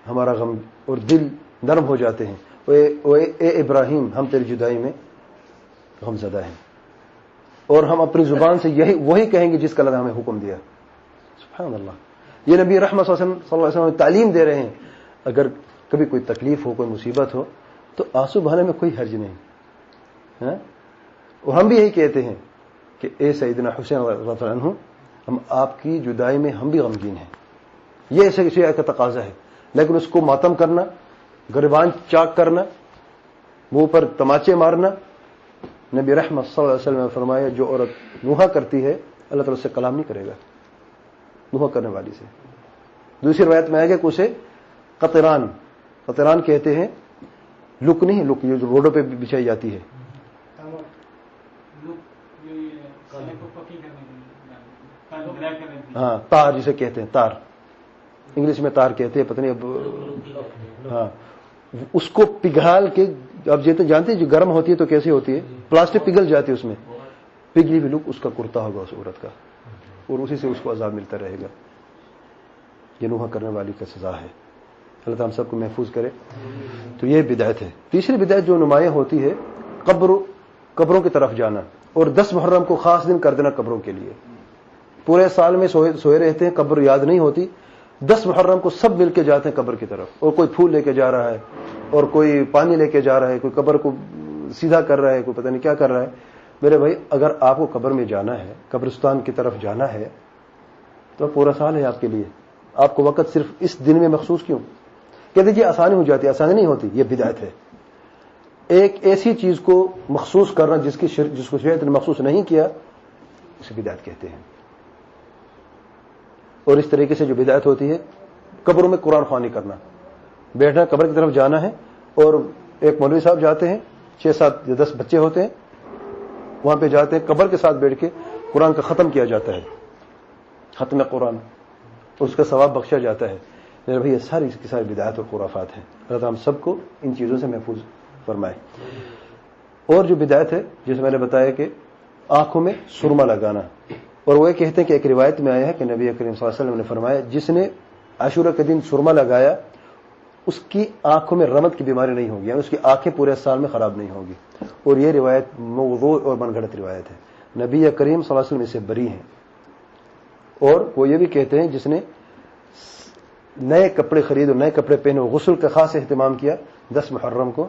ہمارا غم اور دل نرم ہو جاتے ہیں. اے ابراہیم ہم تیری جدائی میں غم زدہ ہیں، اور ہم اپنی زبان سے وہی کہیں گے جس کا اللہ نے ہمیں حکم دیا. سبحان اللہ. یہ نبی رحمت صلی اللہ علیہ وسلم تعلیم دے رہے ہیں. اگر کبھی کوئی تکلیف ہو، کوئی مصیبت ہو تو آنسو بہانے میں کوئی حرج نہیں. اور ہم بھی یہی کہتے ہیں کہ اے سیدنا حسین رضی اللہ عنہ ہم آپ کی جدائی میں ہم بھی غمگین ہیں. یہ ایسے کسی کا تقاضا ہے. لیکن اس کو ماتم کرنا، گریبان چاک کرنا، منہ پر تماچے مارنا، نبی رحمت صلی اللہ علیہ وسلم نے فرمایا جو عورت نوحہ کرتی ہے اللہ تعالیٰ سے کلام نہیں کرے گا نوحہ کرنے والی سے. دوسری روایت میں ہے کہ اسے قطران کہتے ہیں. لک نہیں، لک یہ جو روڈوں پہ بچھائی جاتی ہے، ہاں تار جسے کہتے ہیں، تار انگلش میں تار کہتے ہیں، پتہ نہیں اب. ہاں اس کو پگھال کے آپ جانتے ہیں جو گرم ہوتی ہے تو کیسی ہوتی ہے، پلاسٹک پگھل جاتی ہے اس میں، پگھلی ہوئی لک اس کا کرتا ہوگا اس عورت کا، اور اسی سے اس کو عذاب ملتا رہے گا. یہ نوحہ کرنے والی کا سزا ہے. اللہ تعالیٰ ہم سب کو محفوظ کرے. تو یہ بدعت ہے. تیسری بدعت جو نمایاں ہوتی ہے قبروں کی طرف جانا، اور 10 محرم کو خاص دن کر دینا قبروں کے لیے. پورے سال میں سوئے رہتے ہیں، قبر یاد نہیں ہوتی. 10 محرم کو سب مل کے جاتے ہیں قبر کی طرف، اور کوئی پھول لے کے جا رہا ہے، اور کوئی پانی لے کے جا رہا ہے، کوئی قبر کو سیدھا کر رہا ہے، کوئی پتہ نہیں کیا کر رہا ہے. میرے بھائی اگر آپ کو قبر میں جانا ہے، قبرستان کی طرف جانا ہے تو پورا سال ہے آپ کے لیے. آپ کو وقت صرف اس دن میں مخصوص کیوں؟ کہہ دیجیے آسانی ہو جاتی ہے. آسانی نہیں ہوتی. یہ بدعت ہے. ایک ایسی چیز کو مخصوص کرنا جس کو شریعت نے مخصوص نہیں کیا اسے بدعت کہتے ہیں. اور اس طریقے سے جو بدعت ہوتی ہے قبروں میں قرآن خوانی کرنا، بیٹھنا، قبر کی طرف جانا ہے، اور ایک مولوی صاحب جاتے ہیں، 6 7 یا 10 بچے ہوتے ہیں، وہاں پہ جاتے ہیں، قبر کے ساتھ بیٹھ کے قرآن کا ختم کیا جاتا ہے، ختم قرآن، اس کا ثواب بخشا جاتا ہے. میرے بھائی یہ ساری کی ساری بدعات اور خرافات ہیں. اللہ تعالیٰ ہم سب کو ان چیزوں سے محفوظ فرمائے. اور جو بدعت ہے جیسے میں نے بتایا کہ آنکھوں میں سرما لگانا اور وہ یہ کہتے ہیں کہ ایک روایت میں آیا ہے کہ نبی کریم صلی اللہ علیہ وسلم نے فرمایا جس نے عاشورہ کے دن سرما لگایا اس کی آنکھوں میں رمد کی بیماری نہیں ہوگی، یعنی اس کی آنکھیں پورے سال میں خراب نہیں ہوگی. اور یہ روایت موضوع اور من گھڑت روایت ہے، نبی کریم صلی اللہ علیہ وسلم اس سے بری ہیں. اور وہ یہ بھی کہتے ہیں جس نے نئے کپڑے خرید اور نئے کپڑے پہنے غسل کا خاص اہتمام کیا 10 محرم کو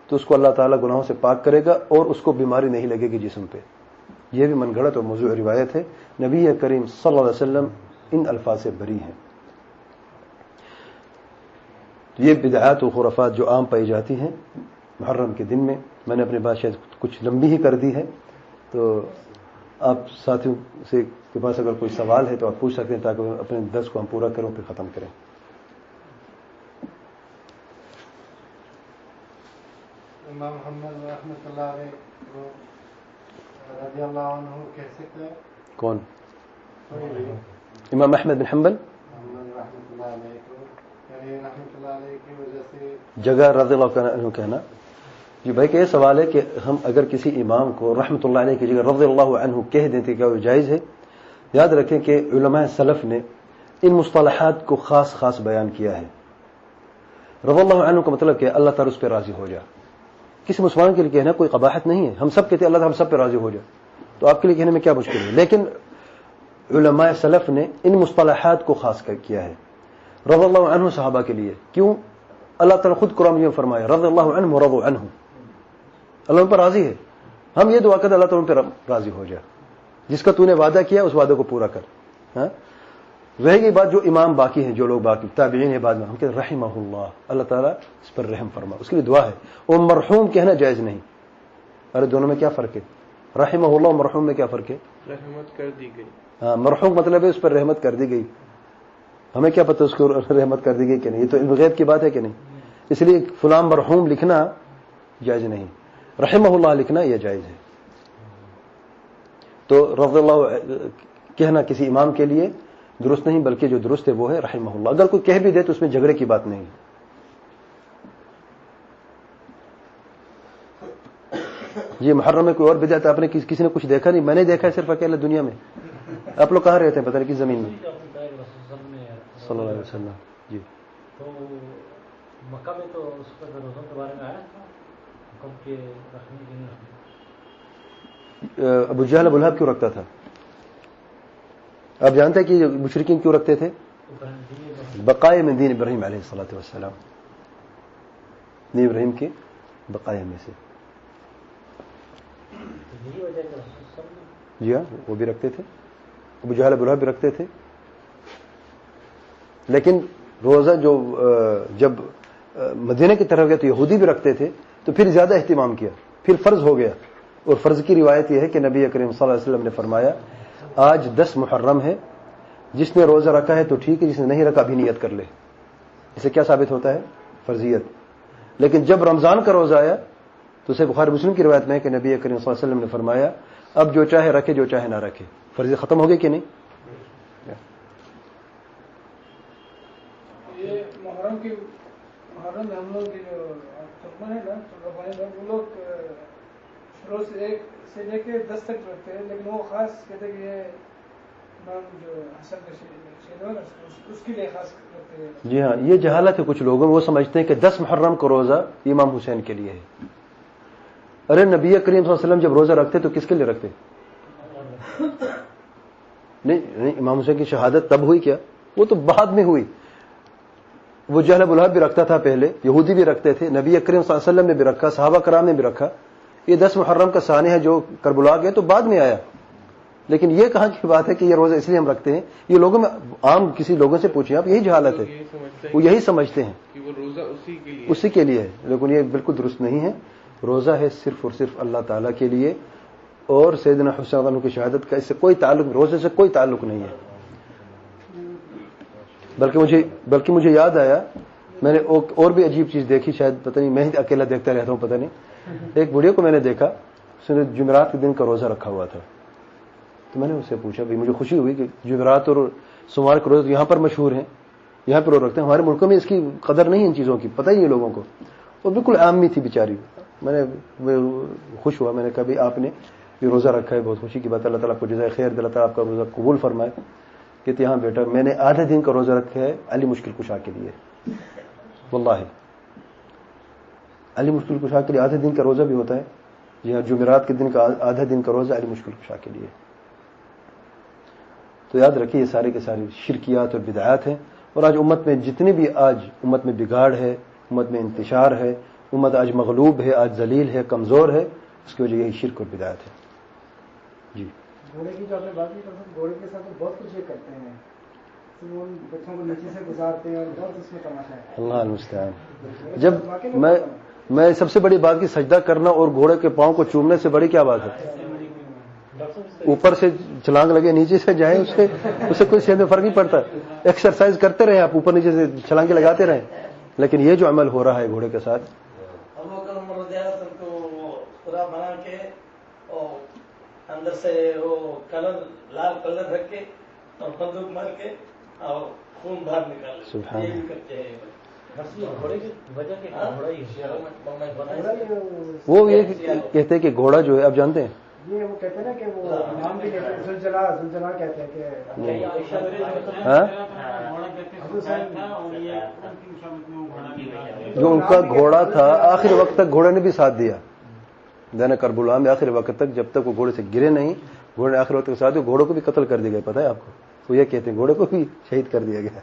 تو اس کو اللہ تعالیٰ گناہوں سے پاک کرے گا اور اس کو بیماری نہیں لگے گی جسم پہ. یہ بھی من گھڑت اور موضوع روایت ہے. نبی کریم صلی اللہ علیہ وسلم ان الفاظ سے بری ہیں. یہ بدعات و خرافات جو عام پائی جاتی ہیں محرم کے دن میں نے اپنی بات شاید کچھ لمبی ہی کر دی ہے، تو آپ ساتھیوں سے کے پاس اگر کوئی سوال ہے تو آپ پوچھ سکتے ہیں تاکہ اپنے درس کو ہم پورا کریں پھر ختم کریں. امام محمد رحمۃ اللہ علیہ رضی اللہ عنہ کہہ سکتے ہیں کون؟ امام احمد بن حنبل رحمۃ اللہ علیہ یعنی رحمۃ اللہ علیہ کی وجہ سے جگہ رضی اللہ عنہ کہنا. جی بھائی کہ یہ سوال ہے کہ ہم اگر کسی امام کو رحمۃ اللہ علیہ کی جگہ رضی اللہ عنہ کہہ دیں تو کیا وہ جائز ہے؟ یاد رکھیں کہ علماء سلف نے ان مصطلحات کو خاص خاص بیان کیا ہے. رضی اللہ عنہ کا مطلب کہ اللہ تعالیٰ اس پہ راضی ہو جائے. کسی مسلمان کے لیے کہنا کوئی قباحت نہیں ہے، ہم سب کہتے ہیں اللہ تعالیٰ ہم سب پہ راضی ہو جائے، تو آپ کے لیے کہنے میں کیا مشکل ہے. لیکن علماء سلف نے ان مصطلحات کو خاص کیا ہے رضی اللہ عنہ صحابہ کے لیے. کیوں؟ اللہ تعالیٰ خود قرآن میں فرمایا رضی اللہ عنہ ورضوا عنہ، اللہ ان پر راضی ہے. ہم یہ دعا کرتے اللہ تعالیٰ ان پہ راضی ہو جائے. جس کا تو نے وعدہ کیا اس وعدے کو پورا کر. ہاں رہ گئی بات جو امام باقی ہیں، جو لوگ باقی تابعین ہیں بعد میں، ہم کہتے ہیں رحمہ اللہ، اللہ تعالیٰ اس پر رحم فرما، اس کے لیے دعا ہے. اور مرحوم کہنا جائز نہیں. ارے دونوں میں کیا فرق ہے؟ رحمہ اللہ اور مرحوم میں کیا فرق ہے؟ رحمت کر دی گئی. ہاں مرحوم مطلب ہے اس پر رحمت کر دی گئی. ہمیں کیا پتہ اس کو رحمت کر دی گئی کہ نہیں، یہ تو علم غیب کی بات ہے کہ نہیں. اس لیے فلاں مرحوم لکھنا جائز نہیں، رحمہ اللہ لکھنا یہ جائز ہے. تو رضی اللہ کہنا کسی امام کے لیے درست نہیں، بلکہ جو درست ہے وہ ہے رحمہ اللہ. اگر کوئی کہہ بھی دے تو اس میں جھگڑے کی بات نہیں. یہ محرم میں کوئی اور بدعت آپ نے کسی نے کچھ دیکھا نہیں؟ میں نے دیکھا ہے صرف اکیلے دنیا میں. آپ لوگ کہاں رہتے ہیں؟ پتہ نہیں کس زمین میں. صلی اللہ علیہ وسلم. جی تو مکہ میں تو اس پر روزوں کے بارے میں آیا تھا حکم کے رکھنے کے لیے. ابو جہل ابو لہب کیوں رکھتا تھا؟ آپ جانتے ہیں کہ مشرکین کیوں رکھتے تھے؟ بقائے من دین ابراہیم علیہ الصلوۃ والسلام، دین ابراہیم کی بقائے میں سے. جی ہاں وہ بھی رکھتے تھے، ابو جہل ابو لہب بھی رکھتے تھے. لیکن روزہ جو جب مدینہ کی طرف گیا تو یہودی بھی رکھتے تھے، تو پھر زیادہ اہتمام کیا، پھر فرض ہو گیا. اور فرض کی روایت یہ ہے کہ نبی کریم صلی اللہ علیہ وسلم نے فرمایا آج 10 محرم ہے، جس نے روزہ رکھا ہے تو ٹھیک ہے، جس نے نہیں رکھا بھی نیت کر لے. اسے کیا ثابت ہوتا ہے؟ فرضیت. لیکن جب رمضان کا روزہ آیا تو اسے بخاری مسلم کی روایت میں ہے کہ نبی کریم صلی اللہ علیہ وسلم نے فرمایا اب جو چاہے رکھے جو چاہے نہ رکھے. فرضیت ختم ہو گئی کہ نہیں؟ یہ محرم میں ہم لوگ کی جو ترجمہ ہے نا وہ لوگ شروع سے 1 سے لے کے 10 تک رکھتے ہیں، لیکن وہ خاص کہتے ہیں کہ یہ امام جو حسن کا شہید ہے اس کے لیے خاص رکھتے ہیں. جی ہاں یہ جہالت ہے کچھ لوگوں میں. وہ سمجھتے ہیں کہ 10 محرم کو روزہ امام حسین کے لیے ہے. ارے نبی کریم صلی اللہ علیہ وسلم جب روزہ رکھتے تو کس کے لیے رکھتے؟ نہیں امام حسین کی شہادت تب ہوئی کیا؟ وہ تو بعد میں ہوئی. وہ جہل ابو لہب بھی رکھتا تھا پہلے، یہودی بھی رکھتے تھے، نبی کریم صلی اللہ علیہ وسلم نے بھی رکھا، صحابہ کرام نے بھی رکھا. یہ 10 محرم کا سانحہ ہے جو کربلا گئے تو بعد میں آیا. لیکن یہ کہاں کی بات ہے کہ یہ روزہ اس لیے ہم رکھتے ہیں؟ یہ لوگوں میں عام کسی لوگوں سے پوچھیں آپ، یہی جہالت ہے. وہ یہی سمجھتے ہیں کہ وہ روزہ اسی کے لیے ہے، لیکن یہ بالکل درست نہیں ہے. روزہ ہے صرف اور صرف اللہ تعالیٰ کے لیے، اور سیدنا حسین عنہ کی شہادت کا اس سے کوئی تعلق، روزے سے کوئی تعلق نہیں ہے. بلکہ مجھے یاد آیا میں نے اور بھی عجیب چیز دیکھی، شاید پتہ نہیں میں ہی اکیلا دیکھتا رہتا ہوں پتہ نہیں. ایک بڑھیا کو میں نے دیکھا اس نے جمعرات کے دن کا روزہ رکھا ہوا تھا. تو میں نے اس سے پوچھا، بھائی مجھے خوشی ہوئی کہ جمعرات اور سوموار کے روزے یہاں پر مشہور ہیں، یہاں پہ لوگ رکھتے ہیں. ہمارے ملکوں میں اس کی قدر نہیں ان چیزوں کی، پتہ ہی نہیں لوگوں کو. وہ بالکل عامی تھی بیچاری. میں خوش ہوا، میں نے کہا بھائی آپ نے یہ روزہ رکھا ہے، بہت خوشی کی بات ہے، اللہ تعالیٰ آپ کو جزائے خیر دے، اللہ تعالیٰ آپ کا روزہ قبول فرمائے. کہتے ہاں بیٹا میں نے آدھے دن کا روزہ رکھا ہے علی مشکل کشا کے لیے. واللہ علی مشکل کشا کے لیے آدھے دن کا روزہ بھی ہوتا ہے. جی ہاں، جمعرات کے دن کا آدھا دن کا روزہ علی مشکل کشا کے لیے. تو یاد رکھیے یہ سارے کے سارے شرکیات اور بدعات ہیں. اور آج امت میں جتنی بھی آج امت میں بگاڑ ہے، امت میں انتشار ہے، امت آج مغلوب ہے، آج ذلیل ہے، کمزور ہے، اس کی وجہ یہی شرک اور بدعات ہے. جی گھوڑے کی جو آپ نے بات کی، گھوڑے کے ساتھ بہت کچھ یہ کرتے ہیں، وہ بچوں کو نیچے سے گزارتے ہیں اور بہت اس میں تماشا ہے. اللہ المستعان. جب میں سب سے بڑی بات کی سجدہ کرنا اور گھوڑے کے پاؤں کو چومنے سے بڑی کیا بات ہے؟ اوپر سے چھلانگ لگے نیچے سے جائیں اس سے کوئی صحت میں فرق نہیں پڑتا. ایکسرسائز کرتے رہیں آپ، اوپر نیچے سے چھلانگیں لگاتے رہیں، لیکن یہ جو عمل ہو رہا ہے گھوڑے کے ساتھ، بنا کے اندر سے وہ کلر لال کلر رکھ کے اور بندوق مار کے اور خون باہر نکال سبحان یہ بھی کرتے ہیں. وہ یہ کہتے ہیں کہ گھوڑا جو ہے آپ جانتے ہیں، یہ وہ کہتے ہیں نا کہ وہ نام بھی لیتے ہیں، زلزلہ کہتے ہیں کہ جو ان کا گھوڑا تھا آخر وقت تک گھوڑے نے بھی ساتھ دیا. دینا کربلا میں آخر وقت تک جب تک وہ گھوڑے سے گرے نہیں، گھوڑے نے آخر وقت کے ساتھ گھوڑوں کو بھی قتل کر دیا گیا. پتا ہے آپ کو؟ وہ یہ کہتے ہیں گھوڑے کو بھی شہید کر دیا گیا،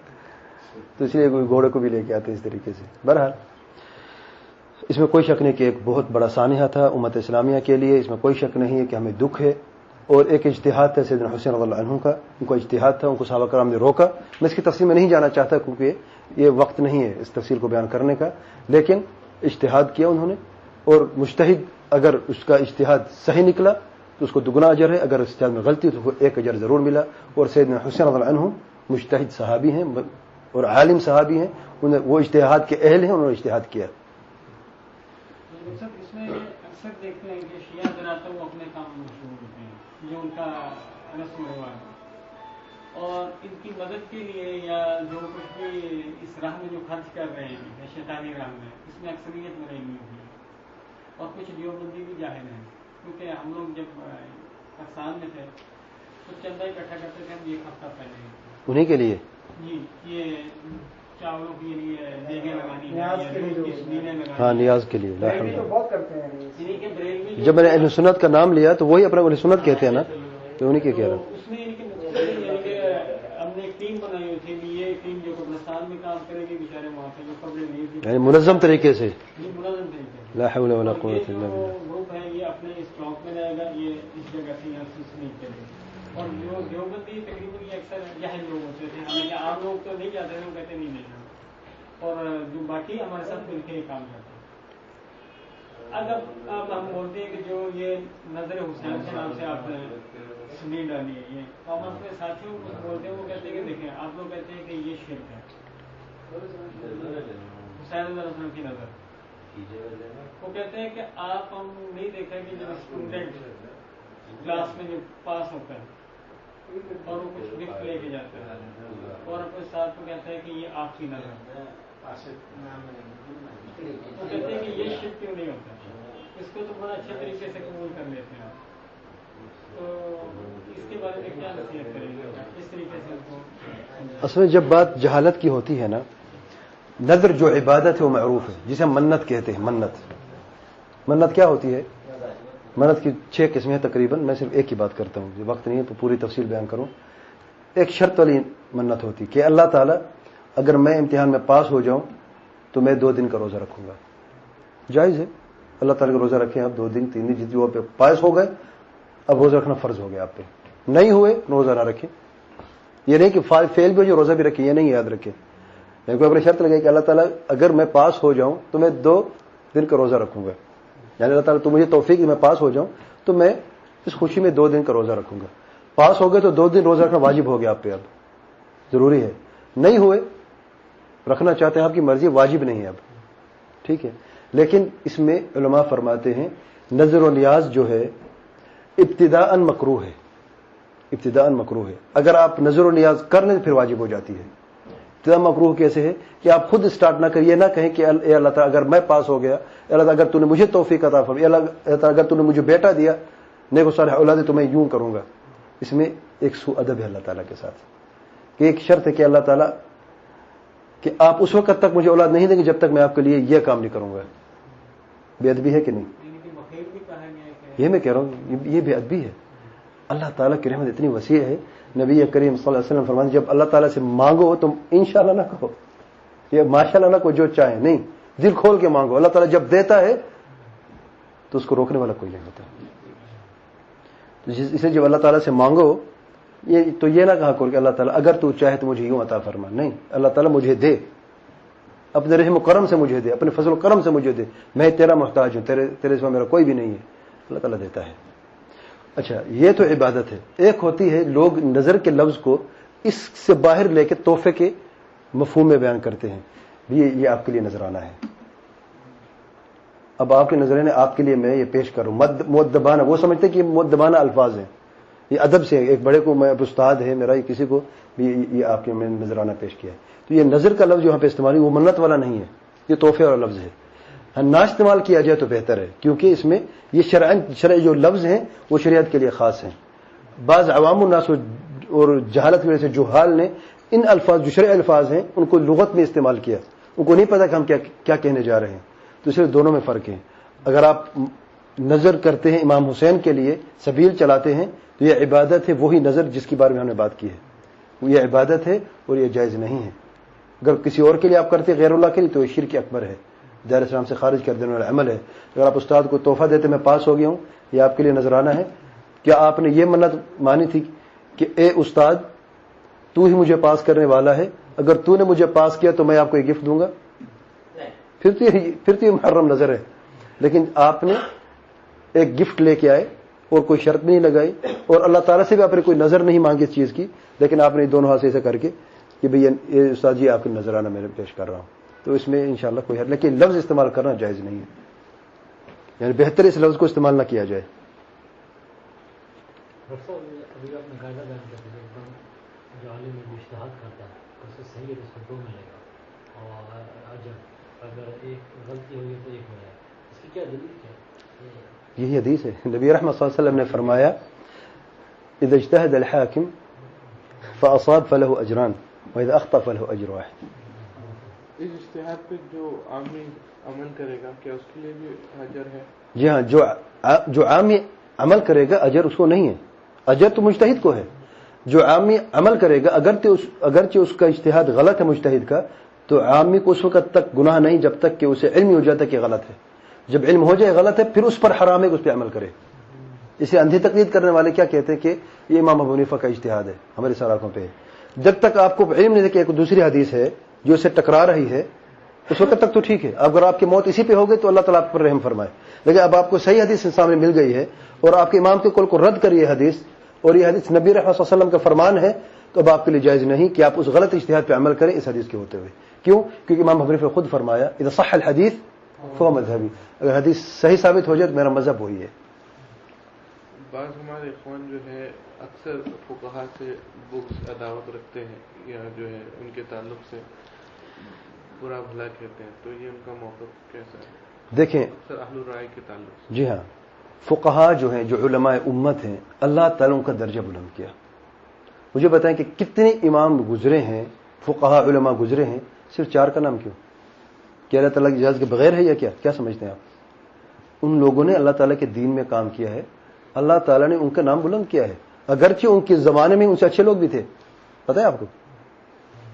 تو اس لیے گھوڑے کو بھی لے کے آتے اس طریقے سے. بہرحال اس میں کوئی شک نہیں کہ ایک بہت بڑا سانحہ تھا امت اسلامیہ کے لیے، اس میں کوئی شک نہیں ہے کہ ہمیں دکھ ہے. اور ایک اجتہاد تھا سیدنا حسین رضی اللہ عنہ کا، ان کو اجتہاد تھا، ان کو صحابہ کرام نے روکا. میں اس کی تفصیل میں نہیں جانا چاہتا کیونکہ یہ وقت نہیں ہے اس تفصیل کو بیان کرنے کا، لیکن اجتہاد کیا انہوں نے. اور مجتہد اگر اس کا اجتہاد صحیح نکلا تو اس کو دگنا اجر ہے، اگر اجتہاد میں غلطی تو ایک اجر ضرور ملا. اور سیدنا حسین رضی اللہ عنہ مجتہد صحابی ہیں اور عالم صحابی ہیں، وہ اجتہاد کے اہل ہیں، انہوں نے اجتہاد کیا. اس میں اکثر دیکھتے ہیں کہ شیعہ حضرات وہ اپنے کام میں مشہور ہوتے ہیں، جو ان کا رسم و رواج، اور ان کی مدد کے لیے یا جو کچھ بھی اس راہ میں جو خرچ کر رہے ہیں شیطانی راہ میں، اس میں اکثریت میں رہی ہوئی ہے. اور کچھ دیوبندی بھی جاہل ہیں، کیونکہ ہم لوگ جب پاکستان میں تھے تو چندہ اکٹھا کرتے تھے ہم ایک ہفتہ پہلے انہیں کے لیے جی یہ چاولوں کے لیے دیگیں لگانی ہاں نیاز کے لیے بہت کرتے ہیں. جب میں نے اہل سنت کا نام لیا تو وہی اپنا اہل سنت کہتے ہیں نا، تو انہیں کیا کہہ رہا اس میں ہم نے ایک ٹیم بنائی ہوئی تھی، یہ ٹیم جو قبرستان میں کام کرے گی بیچارے وہاں سے جو قبریں لی تھی، یعنی منظم طریقے سے. منظم طریقے سے. لا حول ولا قوت الا باللہ. گروپ ہے یہ اپنے اس چوک میں رہے گا، یہ اس جگہ سے یہاں سے نہیں چلے گا. اور جو دیوبندی تقریباً یہ اکثر جاہل لوگ ہوتے تھے، حالانکہ عام لوگ تو نہیں جاتے تھے، وہ کہتے نہیں لینا. اور جو باقی ہمارے ساتھ مل کے کام کرتے ہیں. اب ہم بولتے ہیں کہ جو یہ نظر حسین کے نام سے آپ نے سنی ڈالی ہے، یہ تو ہم اپنے ساتھیوں کو بولتے ہیں، وہ کہتے ہیں کہ دیکھیں آپ لوگ کہتے ہیں کہ یہ شرک ہے حسین علیہ السلام کی نظر. وہ کہتے ہیں کہ آپ ہم نہیں دیکھا کہ جب اسٹوڈنٹ کلاس میں جو پاس ہوتا ہے اور وہ کچھ گفٹ لے کے جاتا ہے اور اپنے ساتھ کو کہتا ہے کہ یہ آپ کی نظر. وہ کہتے ہیں کہ یہ شرک کیوں نہیں ہوتا، اس کو تو بڑا اچھے طریقے سے قبول کر لیتے ہیں. تو اس کے بارے میں کیا نصیحت کریں گے اس طریقے سے؟ اصل میں جب بات جہالت کی ہوتی ہے نا، نظر جو عبادت ہے وہ معروف ہے، جسے ہم منت کہتے ہیں. منت کیا ہوتی ہے؟ منت کی 6 قسمیں ہیں تقریباً. میں صرف ایک کی بات کرتا ہوں، وقت نہیں ہے تو پوری تفصیل بیان کروں. ایک شرط والی منت ہوتی کہ اللہ تعالیٰ اگر میں امتحان میں پاس ہو جاؤں تو میں 2 دن کا روزہ رکھوں گا. جائز ہے، اللہ تعالیٰ کا روزہ رکھیں آپ 2 دن 3 دن، جتنی وہ پہ پاس ہو گئے اب روزہ رکھنا فرض ہو گیا آپ پہ. نہیں ہوئے روزہ نہ رکھیں. یہ نہیں کہ فیل بھی ہو جو روزہ بھی رکھیں، یہ نہیں یاد رکھیں. میں کوئی اپنی شرط لگائی کہ اللہ تعالیٰ اگر میں پاس ہو جاؤں تو میں 2 دن کا روزہ رکھوں گا. یعنی اللہ تعالیٰ تو مجھے توفیق میں پاس ہو جاؤں تو میں اس خوشی میں 2 دن کا روزہ رکھوں گا. پاس ہو گئے تو 2 دن روزہ رکھنا واجب ہو گیا آپ پہ، اب ضروری ہے. نہیں ہوئے رکھنا چاہتے ہیں آپ کی مرضی، واجب نہیں ہے اب. ٹھیک ہے، لیکن اس میں علماء فرماتے ہیں نظر و نیاز جو ہے ابتداءً مکروہ ہے. ابتداءً مکروہ ہے. اگر آپ نظر و نیاز کر لیں پھر واجب ہو جاتی ہے. ابتداء مکروہ کیسے ہے کہ آپ خود اسٹارٹ نہ کریے، نہ کہیں کہ اے اللہ تعالیٰ اگر میں پاس ہو گیا، اللہ تعالیٰ اگر تو نے مجھے توفیق عطا فرمائی، اللہ تعالیٰ اگر تو نے مجھے بیٹا دیا نیک و صالح اولاد ہے تو میں یوں کروں گا. اس میں ایک سو ادب ہے اللہ تعالیٰ کے ساتھ کہ ایک شرط ہے کہ اللہ تعالیٰ کہ آپ اس وقت تک مجھے اولاد نہیں دیں گے جب تک میں آپ کے لیے یہ کام نہیں کروں گا. بے ادبی ہے کہ نہیں؟ یہ میں کہہ رہا ہوں یہ بے ادبی ہے. اللہ تعالیٰ کی رحمت اتنی وسیع ہے. نبی کریم صلی اللہ علیہ وسلم فرماتے جب اللہ تعالیٰ سے مانگو تم انشاءاللہ نہ کہو یہ ماشاءاللہ نہ کو جو چاہے, نہیں, دل کھول کے مانگو. اللہ تعالیٰ جب دیتا ہے تو اس کو روکنے والا کوئی نہیں ہوتا. اسے جب اللہ تعالیٰ سے مانگو تو یہ نہ کہا کرو کہ اللہ تعالیٰ اگر تو چاہے تو مجھے یوں عطا فرما. نہیں, اللہ تعالیٰ مجھے دے, اپنے رحم و کرم سے مجھے دے, اپنے فضل و کرم سے مجھے دے. میں تیرا محتاج ہوں, تیرے سوا میرا کوئی بھی نہیں ہے. اللہ تعالیٰ دیتا ہے. اچھا, یہ تو عبادت ہے. ایک ہوتی ہے لوگ نظر کے لفظ کو اس سے باہر لے کے تحفے کے مفہوم میں بیان کرتے ہیں. یہ آپ کے لیے نذرانہ ہے. اب آپ کے نظرانے آپ کے لیے میں یہ پیش کروں مؤدبانہ. وہ سمجھتے ہیں کہ یہ مؤدبانہ الفاظ ہیں, یہ ادب سے ایک بڑے کو میں استاد ہے میرا, کسی کو یہ آپ کے میں نذرانہ پیش کیا ہے. تو یہ نظر کا لفظ جو یہاں پہ استعمال وہ منت والا نہیں ہے, یہ تحفے والا لفظ ہے. نہ استعمال کیا جائے تو بہتر ہے کیونکہ اس میں یہ شرعی جو لفظ ہیں وہ شریعت کے لیے خاص ہیں. بعض عوام الناس اور جہالت کی وجہ سے جہال نے ان الفاظ جو شرعی الفاظ ہیں ان کو لغت میں استعمال کیا, ان کو نہیں پتا کہ ہم کیا کہنے جا رہے ہیں. تو اس لیے دونوں میں فرق ہے. اگر آپ نظر کرتے ہیں امام حسین کے لیے سبیل چلاتے ہیں تو یہ عبادت ہے, وہی نظر جس کے بارے میں ہم نے بات کی ہے, یہ عبادت ہے اور یہ جائز نہیں ہے. اگر کسی اور کے لیے آپ کرتے غیر اللہ کے لیے تو یہ شرک اکبر ہے, دائرہ اسلام سے خارج کر دینے والا عمل ہے. اگر آپ استاد کو تحفہ دیتے میں پاس ہو گیا ہوں, یہ آپ کے لیے نذرانہ ہے. کیا آپ نے یہ منت مانی تھی کہ اے استاد تو ہی مجھے پاس کرنے والا ہے, اگر تو نے مجھے پاس کیا تو میں آپ کو یہ گفٹ دوں گا؟ پھر تو یہ محرم نظر ہے. لیکن آپ نے ایک گفٹ لے کے آئے اور کوئی شرط نہیں لگائی اور اللہ تعالیٰ سے بھی آپ نے کوئی نظر نہیں مانگی اس چیز کی, لیکن آپ نے دونوں ہاتھ سے ایسا کر کے کہ بھئی یہ استاد جی آپ کو نذرانہ میں پیش کر رہا ہوں. تو اس میں انشاءاللہ کوئی حد, لیکن لفظ استعمال کرنا جائز نہیں ہے. یعنی بہتر اس لفظ کو استعمال نہ کیا جائے. ابھی آپ نے قاعدہ بیان کر دیا جو عالم اجتہاد کرتا ہے اس سے صحیح ہے اس کو 2 ملے گا اور اگر ایک غلطی ہوئی تو 1 ملے گا. اس کی کیا دلیل ہے؟ یہی حدیث ہے. نبی رحمۃ صلی اللہ علیہ وسلم نے فرمایا اذا اجتهد الحاکم فاصاب فله اجران واذا اخطا فله اجر واحد. اس اجتہاد پہ جو عامی عمل کرے گا کیا اس کے لیے بھی اجر ہے؟ جی ہاں, جو عامی عمل کرے گا اجر اس کو نہیں ہے, اجر تو مجتہد کو ہے. جو عامی عمل کرے گا اگرچہ اس کا اجتہاد غلط ہے مجتہد کا, تو عامی کو اس وقت تک گناہ نہیں جب تک کہ اسے علم ہو جاتا کہ غلط ہے. جب علم ہو جائے غلط ہے پھر اس پر حرام ہے کہ اس پہ عمل کرے. اسے اندھی تقلید کرنے والے کیا کہتے ہیں کہ یہ امام ابو حنیفہ کا اجتہاد ہے, ہماری سراخوں پہ. جب تک آپ کو علم نہیں کہ ایک دوسری حدیث ہے جو اسے ٹکرا رہی ہے اس وقت تک تو ٹھیک ہے. اگر آپ کی موت اسی پہ ہو گئی تو اللہ تعالیٰ آپ پر رحم فرمائے. لیکن اب آپ کو صحیح حدیث سامنے مل گئی ہے اور آپ کے امام کے قول کو رد کریے حدیث, اور یہ حدیث نبی رحمۃ اللہ علیہ وسلم کا فرمان ہے, تو اب آپ کے لیے جائز نہیں کہ آپ اس غلط اجتہاد پہ عمل کریں اس حدیث کے ہوتے ہوئے. کیوں؟ کیونکہ امام ابو حنیفہ خود فرمایا اذا صح الحدیث فهو مذهبی, اگر حدیث صحیح ثابت ہو جائے تو میرا مذہب وہی ہے. بعض ہمارے اخوان جو ہے اکثر فقہا سے بغض عداوت رکھتے ہیں یا جو ہے ان کے تعلق سے برا بھلا کہتے ہیں, تو یہ ان کا موقف کیسا ہے؟ دیکھیں اکثر اہل الرائے کے تعلق سے. جی ہاں, فقہا جو ہیں جو علماء امت ہیں اللہ تعالیٰ ان کا درجہ بلند کیا. مجھے بتائیں کہ کتنے امام گزرے ہیں, فقہا علماء گزرے ہیں, صرف 4 کا نام کیوں؟ کیا اللہ تعالیٰ کی اجازت کے بغیر ہے یا کیا سمجھتے ہیں آپ؟ ان لوگوں نے اللہ تعالیٰ کے دین میں کام کیا ہے, اللہ تعالیٰ نے ان کا نام بلند کیا ہے. اگرچہ ان کے زمانے میں ان سے اچھے لوگ بھی تھے. پتہ ہے آپ کو,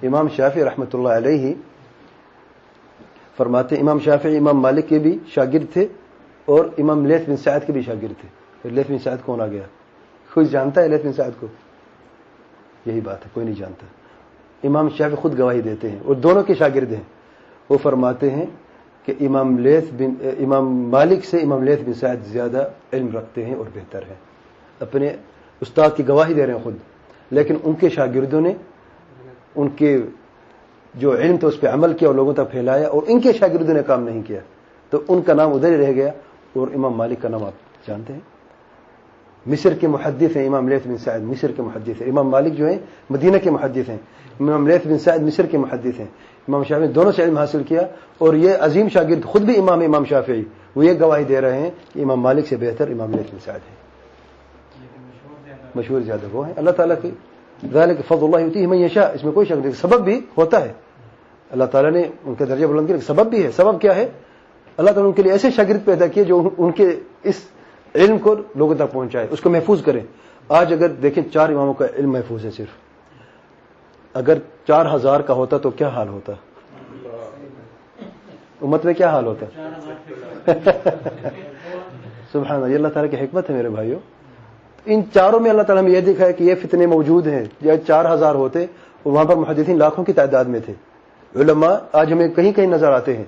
امام شافعی رحمۃ اللہ علیہ فرماتے, امام شافعی امام مالک کے بھی شاگرد تھے اور امام لیث بن سعد کے بھی شاگرد تھے. پھر لیث بن سعد کون آ گیا؟ کوئی جانتا ہے لیث بن سعد کو؟ یہی بات ہے, کوئی نہیں جانتا. امام شافعی خود گواہی دیتے ہیں اور دونوں کے شاگرد ہیں. وہ فرماتے ہیں کہ امام مالک سے امام لیث بن سعد زیادہ علم رکھتے ہیں اور بہتر ہیں. اپنے استاد کی گواہی دے رہے ہیں خود, لیکن ان کے شاگردوں نے ان کے جو علم تھا اس پہ عمل کیا اور لوگوں تک پھیلایا, اور ان کے شاگردوں نے کام نہیں کیا, تو ان کا نام ادھر ہی رہ گیا. اور امام مالک کا نام آپ جانتے ہیں, مصر کے محدث ہیں امام لیث بن سعد, مصر کے محدث ہیں. امام مالک جو ہیں مدینہ کے محدث ہیں, امام لیث بن سعد مصر کے محدث ہیں. امام شافعی دونوں سے علم حاصل کیا, اور یہ عظیم شاگرد خود بھی امام شافعی وہ یہ گواہی دے رہے ہیں کہ امام مالک سے بہتر امام لیث بن سعد ہے. مشہور زیادہ وہ ہیں. اللہ تعالیٰ کی ذالک فضل اللہ یؤتیہ من یشاء، اس میں کوئی شک نہیں. سبب بھی ہوتا ہے، اللہ تعالیٰ نے ان کا درجہ بلند کیا، سبب بھی ہے. سبب کیا ہے؟ اللہ تعالیٰ نے ان کے لیے ایسے شاگرد پیدا کیے جو ان کے اس علم کو لوگوں تک پہنچائے، اس کو محفوظ کریں. آج اگر دیکھیں 4 اماموں کا علم محفوظ ہے صرف، اگر 4000 کا ہوتا تو کیا حال ہوتا، امت میں کیا حال ہوتا. سبحان اللہ، یہ اللہ تعالیٰ کی حکمت ہے میرے بھائیوں. ان چاروں میں اللہ تعالیٰ نے یہ دیکھا ہے کہ یہ فتنے موجود ہیں. یا 4000 ہوتے اور وہاں پر محدثین لاکھوں کی تعداد میں تھے. علماء آج ہمیں کہیں کہیں نظر آتے ہیں،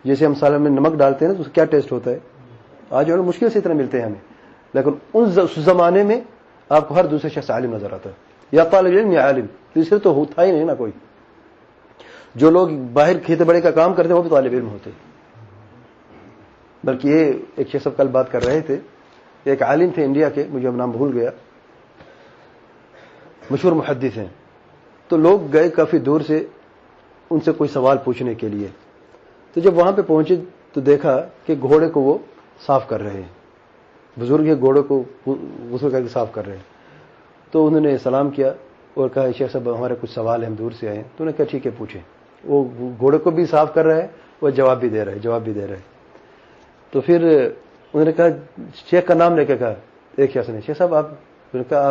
جیسے ہم سالن میں نمک ڈالتے ہیں تو اس کا کیا ٹیسٹ ہوتا ہے. آج علم مشکل سے اتنا ملتے ہیں ہمیں، لیکن اس زمانے میں آپ کو ہر دوسرے شخص عالم نظر آتا ہے، یا طالب علم یا عالم. تیسرے تو تھا ہی نہیں نا کوئی. جو لوگ باہر کھیتے بڑے کا کام کرتے ہیں وہ بھی طالب علم ہوتے. بلکہ یہ ایک شخص کل بات کر رہے تھے، ایک عالم تھے انڈیا کے، مجھے اب نام بھول گیا، مشہور محدث ہیں. تو لوگ گئے کافی دور سے ان سے کوئی سوال پوچھنے کے لیے. تو جب وہاں پہ پہنچے تو دیکھا کہ گھوڑے کو وہ صاف کر رہے ہیں. بزرگ یہ گھوڑے کو غسل کر کے صاف کر رہے ہیں. تو انہوں نے سلام کیا اور کہا شیخ صاحب ہمارے کچھ سوال ہیں، ہم دور سے آئے ہیں. تو انہوں نے کہا ٹھیک ہے پوچھیں. وہ گھوڑے کو بھی صاف کر رہا ہے اور جواب بھی دے رہا ہے. تو پھر انہوں نے کہا شیخ کا نام لے کے کہا ایک شخص نے، شیخ صاحب آپ نے کہا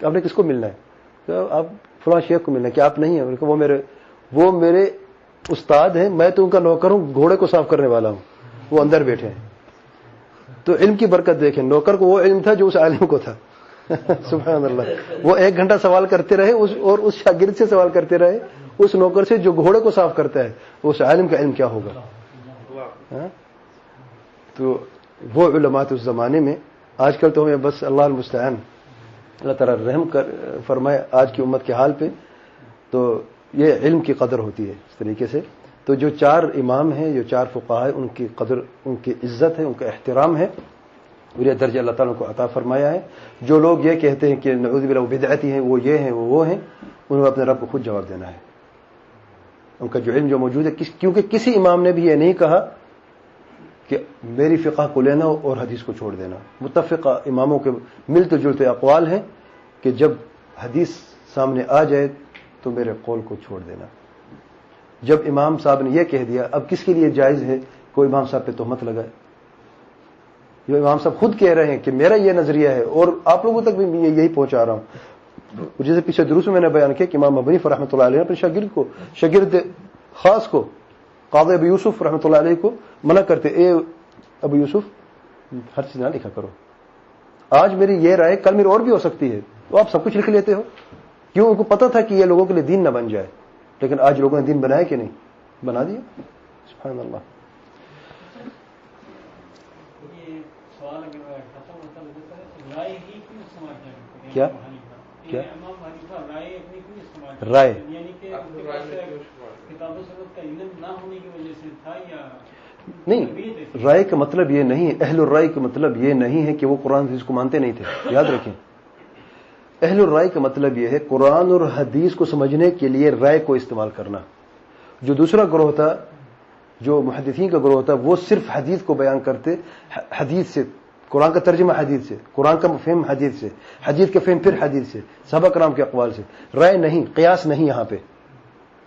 آپ نے کس کو ملنا ہے؟ کہا آپ فلاں شیخ کو ملنا ہے. کہ آپ نہیں ہیں؟ انہوں نے کہا وہ میرے استاد ہیں، میں تو ان کا نوکر ہوں، گھوڑے کو صاف کرنے والا ہوں. وہ اندر بیٹھے ہیں. تو علم کی برکت دیکھیں، نوکر کو وہ علم تھا جو اس عالم کو تھا. سبحان اللہ. وہ 1 گھنٹہ سوال کرتے رہے اور اس شاگرد سے سوال کرتے رہے، اس نوکر سے جو گھوڑے کو صاف کرتا ہے. اس عالم کا علم کیا ہوگا. تو وہ علماء اس زمانے میں. آج کل تو ہمیں بس اللہ المستعان، اللہ تعالیٰ رحم فرمائے آج کی امت کے حال پہ. تو یہ علم کی قدر ہوتی ہے اس طریقے سے. تو جو 4 امام ہیں، جو 4 فقہاء ہیں، ان کی قدر، ان کی عزت ہے، ان کا احترام ہے، اور یہ درجہ اللہ تعالیٰ کو عطا فرمایا ہے. جو لوگ یہ کہتے ہیں کہ نعوذ باللہ بدعتی ہیں، وہ یہ ہیں وہ ہیں، انہوں نے اپنے رب کو خود جواب دینا ہے. ان کا جو علم جو موجود ہے، کیونکہ کسی امام نے بھی یہ نہیں کہا کہ میری فقہ کو لینا اور حدیث کو چھوڑ دینا. متفقہ اماموں کے ملتے جلتے اقوال ہیں کہ جب حدیث سامنے آ جائے تو میرے قول کو چھوڑ دینا. جب امام صاحب نے یہ کہہ دیا، اب کس کے لیے جائز ہے کوئی امام صاحب پہ تہمت لگائے؟ جو امام صاحب خود کہہ رہے ہیں کہ میرا یہ نظریہ ہے اور آپ لوگوں تک بھی میں یہی پہنچا رہا ہوں. جیسے پیچھے دروس میں نے بیان کیا کہ امام ابو حنیفہ رحمۃ اللہ علیہ نے اپنے شاگرد خاص کو، قاضی ابو یوسف رحمۃ اللہ علیہ کو منع کرتے، اے ابو یوسف ہر چیز نہ لکھا کرو. آج میری یہ رائے کل میری اور بھی ہو سکتی ہے، تو آپ سب کچھ لکھ لیتے ہو. کیوں؟ ان کو پتا تھا کہ یہ لوگوں کے لیے دین نہ بن جائے. لیکن آج لوگوں نے دین بنایا کہ نہیں؟ بنا دیا. سبحان اللہ. کیا رائے؟ نہیں، رائے کا مطلب یہ نہیں ہے، اہل الرائے کا مطلب یہ نہیں ہے کہ وہ قرآن حدیث کو مانتے نہیں تھے. یاد رکھیں، اہل الرائے کا مطلب یہ ہے قرآن اور حدیث کو سمجھنے کے لیے رائے کو استعمال کرنا. جو دوسرا گروہ تھا، جو محدثین کا گروہ تھا، وہ صرف حدیث کو بیان کرتے، حدیث سے، قرآن کا ترجمہ حدیث سے، قرآن کا فہم حدیث سے، حدیث کا فہم پھر حدیث سے، صحابہ کرام کے اقوال سے. رائے نہیں، قیاس نہیں یہاں پہ.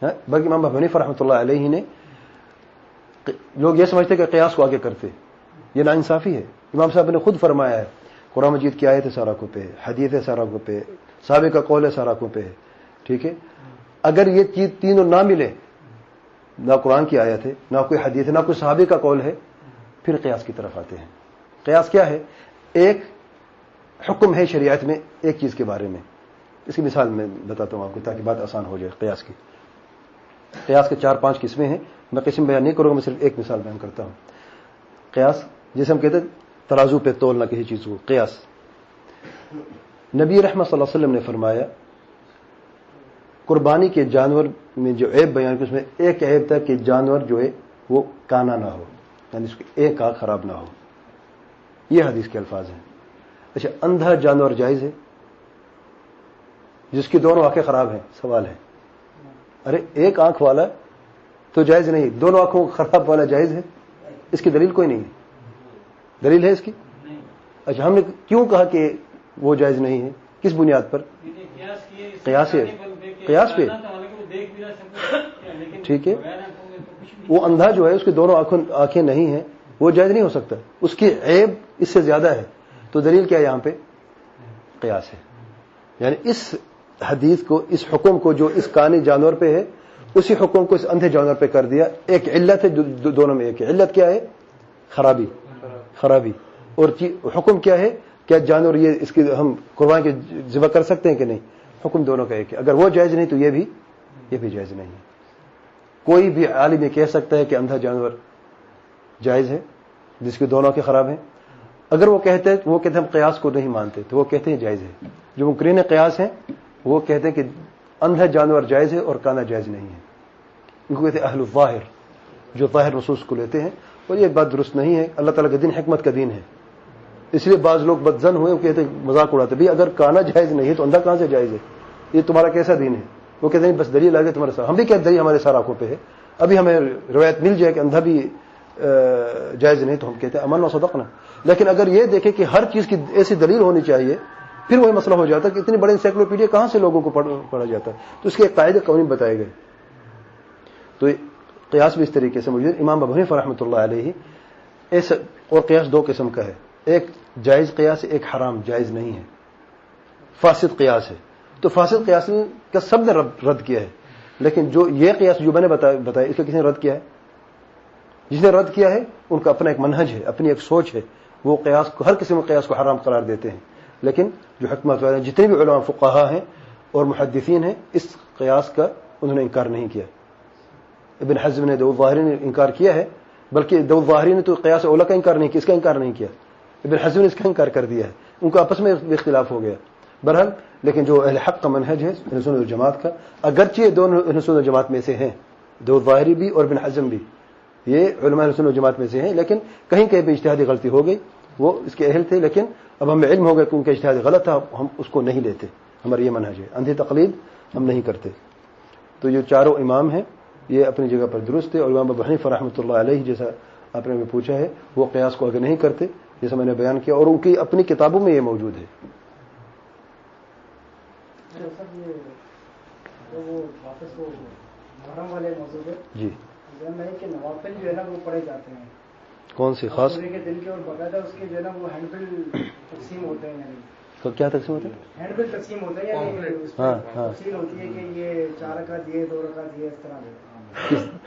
بلکہ امام ابو حنیفہ رحمۃ اللہ علیہ نے، لوگ یہ سمجھتے کہ قیاس کو آگے کرتے، یہ ناانصافی ہے. امام صاحب نے خود فرمایا ہے قرآن مجید کی آیت ہے سارا کو پہ، حدیث ہے سارا کو پہ، صحابہ کا قول ہے سارا کو پہ. ٹھیک ہے، اگر یہ چیز تینوں نہ ملے، نہ قرآن کی آیت ہے، نہ کوئی حدیث ہے، نہ کوئی صحابہ کا قول ہے، پھر قیاس کی طرف آتے ہیں. قیاس کیا ہے؟ ایک حکم ہے شریعت میں ایک چیز کے بارے میں. اس کی مثال میں بتاتا ہوں آپ کو تاکہ بات آسان ہو جائے. قیاس کی، قیاس کے 4-5 قسمیں ہیں. میں قسم بیان نہیں کروں گا، میں صرف ایک مثال بیان کرتا ہوں. قیاس جیسے ہم کہتے ہیں ترازو پہ تولنا کسی چیز کو، قیاس. نبی رحمت صلی اللہ علیہ وسلم نے فرمایا قربانی کے جانور میں جو عیب بیان کی، اس میں ایک عیب تھا کہ جانور جو ہے وہ کانا نہ ہو، یعنی اس کی ایک آنکھ خراب نہ ہو. یہ حدیث کے الفاظ ہیں. اچھا، اندھا جانور جائز ہے جس کی دونوں آنکھیں خراب ہیں؟ سوال ہے. ارے ایک آنکھ والا تو جائز نہیں، دونوں آنکھوں خراب والا جائز ہے؟ اس کی دلیل کوئی نہیں ہے. دلیل ہے اس کی؟ اچھا ہم نے کیوں کہا کہ وہ جائز نہیں ہے؟ کس بنیاد پر؟ قیاس ہے، قیاس پہ، ٹھیک ہے. وہ اندھا جو ہے اس کی دونوں آنکھیں نہیں ہیں، وہ جائز نہیں ہو سکتا، اس کی عیب اس سے زیادہ ہے. تو دلیل کیا ہے یہاں پہ؟ قیاس ہے. یعنی اس حدیث کو، اس حکم کو جو اس کانی جانور پہ ہے اسی حکم کو اس اندھے جانور پہ کر دیا. ایک علت ہے دونوں میں، ایک علت کیا ہے؟ خرابی. اور حکم کیا ہے؟ کیا جانور یہ اس کی ہم قربان کے ذبح کر سکتے ہیں کہ نہیں؟ حکم دونوں کا ایک ہے. اگر وہ جائز نہیں تو یہ بھی جائز نہیں ہے. کوئی بھی عالم یہ کہہ سکتا ہے کہ اندھا جانور جائز ہے جس کی دونوں کے خراب ہیں؟ اگر وہ کہتے ہیں ہم قیاس کو نہیں مانتے تو وہ کہتے ہیں جائز ہے. جو مقرین قیاس ہیں وہ کہتے ہیں کہ اندھا جانور جائز ہے اور کانا جائز نہیں ہے. ان کو کہتے ہیں اہل الظاہر، جو ظاہر نصوص کو لیتے ہیں. اور یہ بات درست نہیں ہے. اللہ تعالیٰ کا دین حکمت کا دین ہے. اس لیے بعض لوگ بدزن ہوئے، وہ کہتے ہیں مذاق اڑاتے بھی اگر کانا جائز نہیں ہے تو اندھا کہاں سے جائز ہے؟ یہ تمہارا کیسا دین ہے؟ وہ کہتے ہیں بس دلیل آ گئی تمہارے ساتھ. ہم بھی کہتے دلیل ہمارے سارے آنکھوں پہ ہے. ابھی ہمیں روایت مل جائے کہ اندھا بھی جائز نہیں تو ہم کہتے ہیں امن و صدقنا. لیکن اگر یہ دیکھیں کہ ہر چیز کی ایسی دلیل ہونی چاہیے، پھر وہی مسئلہ ہو جاتا ہے کہ اتنی بڑی انسائکلوپیڈیا کہاں سے لوگوں کو پڑھا جاتا ہے. تو اس کے قاعدے قوانین بتائے گئے. تو قیاس بھی اس طریقے سے موجود. امام ابو حنیفہ رحمۃ اللہ علیہ ایسا، اور قیاس دو قسم کا ہے، ایک جائز قیاس ہے، ایک حرام جائز نہیں ہے، فاسد قیاس ہے. تو فاسد قیاس کا سب نے رد کیا ہے. لیکن جو یہ قیاس جو میں نے بتایا اس کا کسی نے رد کیا ہے؟ جس نے رد کیا ہے ان کا اپنا ایک منہج ہے، اپنی ایک سوچ ہے. وہ قیاس کو، ہر قسم کے قیاس کو حرام قرار دیتے ہیں. لیکن جو حکمت والے جتنے بھی علماء فقہا ہیں اور محدثین ہیں اس قیاس کا انہوں نے انکار نہیں کیا. ابن حزم نے، دو ظاہری نے انکار کیا ہے، بلکہ دو ظاہری نے تو قیاس اولا کا انکار نہیں کیا، اس کا انکار نہیں کیا. ابن حزم نے اس کا انکار کر دیا ہے. ان کو آپس میں اختلاف ہو گیا. بہرحال لیکن جو اہل حق کا منہج ہے اہل سنت والجماعت کا، اگرچہ یہ دونوں اہل سنت والجماعت میں سے ہیں، دو ظاہری بھی اور ابن حزم بھی، یہ علماء اہل سنت والجماعت میں سے ہیں. لیکن کہیں پہ اجتہادی غلطی ہو گئی. وہ اس کے اہل تھے، لیکن اب ہمیں علم ہو گیا کہ ان کا اجتہاد غلط تھا، ہم اس کو نہیں لیتے. ہمارا یہ منہج ہے، اندھی تقلید ہم نہیں کرتے. تو یہ چاروں امام ہیں یہ اپنی جگہ پر درست ہے. اور امام ابو حنیفہ رحمۃ اللہ علیہ جیسا آپ نے ہمیں پوچھا ہے، وہ قیاس کو اگر نہیں کرتے جیسا میں نے بیان کیا، اور ان کی اپنی کتابوں میں یہ موجود ہے. جی نوافل جو ہے نا وہ پڑھے جاتے ہیں، کون سی خاص دن کے اور باقاعدہ اس کے جو ہے نا وہ ہینڈ بل تقسیم ہوتے ہیں. یعنی کیا تقسیم ہوتا ہے؟ ہینڈ بل تقسیم ہوتا ہے، یعنی تفصیل ہوتی ہے کہ یہ 4 رکعت یہ 2 رکعت یہ اس طرح سے.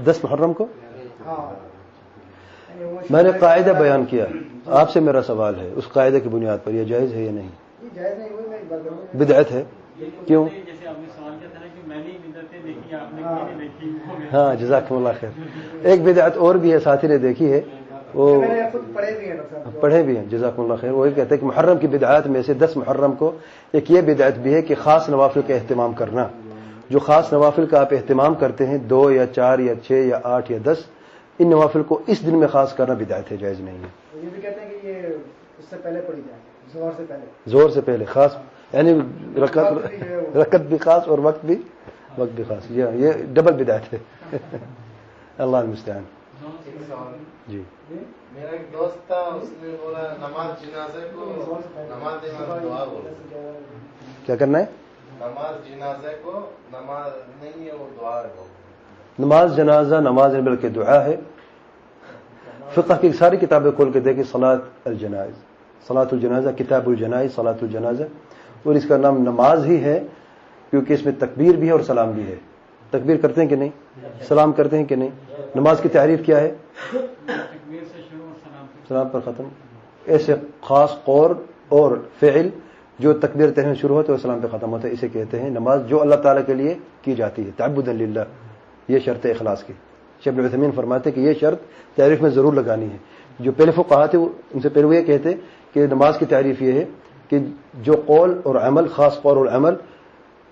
10 محرم کو ہاں میں نے قاعدہ بیان کیا. آپ سے میرا سوال ہے اس قاعدے کی بنیاد پر یہ جائز ہے یا نہیں؟ یہ جائز نہیں ہوئی، میں بدعت ہے. کیوں؟ جیسے آپ نے سوال کیا تھا کہ میں نے بدعتیں دیکھی، آپ نے نہیں دیکھی. ہاں جزاکم اللہ خیر. ایک بدعت اور بھی ہے، ساتھی نے دیکھی ہے، وہ پڑھے بھی ہیں جزاکم اللہ خیر. وہی کہتے ہیں کہ محرم کی بدعات میں سے 10 محرم کو ایک یہ بدعت بھی ہے کہ خاص نوافل کا اہتمام کرنا. جو خاص نوافل کا آپ اہتمام کرتے ہیں 2 یا 4 یا 6 یا 8 یا 10، ان نوافل کو اس دن میں خاص کرنا بدعت ہے، جائز نہیں ہے. یہ بھی کہتے ہیں کہ یہ اس سے پہلے پڑھی جائے، زور سے پہلے، زور سے پہلے خاص، یعنی رکعت بھی خاص اور وقت بھی خاص. یہ ڈبل بدعت ہے. اللہ المستعان. جی میرا ایک دوست تھا، اس نے بولا نماز جنازے کو نماز دعا بولو. کیا کرنا ہے؟ نماز جنازے کو نماز نہیں ہے، وہ دعا ہے. نماز جنازہ نماز نہیں بلکہ دعا ہے. فقہ کی ساری کتابیں کھول کے دیکھیں، صلاۃ الجنائز، صلاۃ الجنازہ، کتاب الجنائز، صلاۃ الجنازہ. اور اس کا نام نماز ہی ہے کیونکہ اس میں تکبیر بھی ہے اور سلام بھی ہے. تکبیر کرتے ہیں کہ نہیں؟ سلام کرتے ہیں کہ نہیں؟ نماز کی تعریف کیا ہے؟ سلام پر ختم. ایسے خاص قول اور فعل جو تکبیر تحریم شروع ہوتے اور سلام پہ ختم ہوتا ہے، اسے کہتے ہیں نماز، جو اللہ تعالیٰ کے لیے کی جاتی ہے تعبداً للہ. یہ شرط ہے اخلاص کی. شیخ ابن عثیمین فرماتے ہیں کہ یہ شرط تعریف میں ضرور لگانی ہے. جو پہلے فقہا تھے ان سے پہلے وہ یہ کہتے کہ نماز کی تعریف یہ ہے کہ جو قول اور عمل، خاص قول اور عمل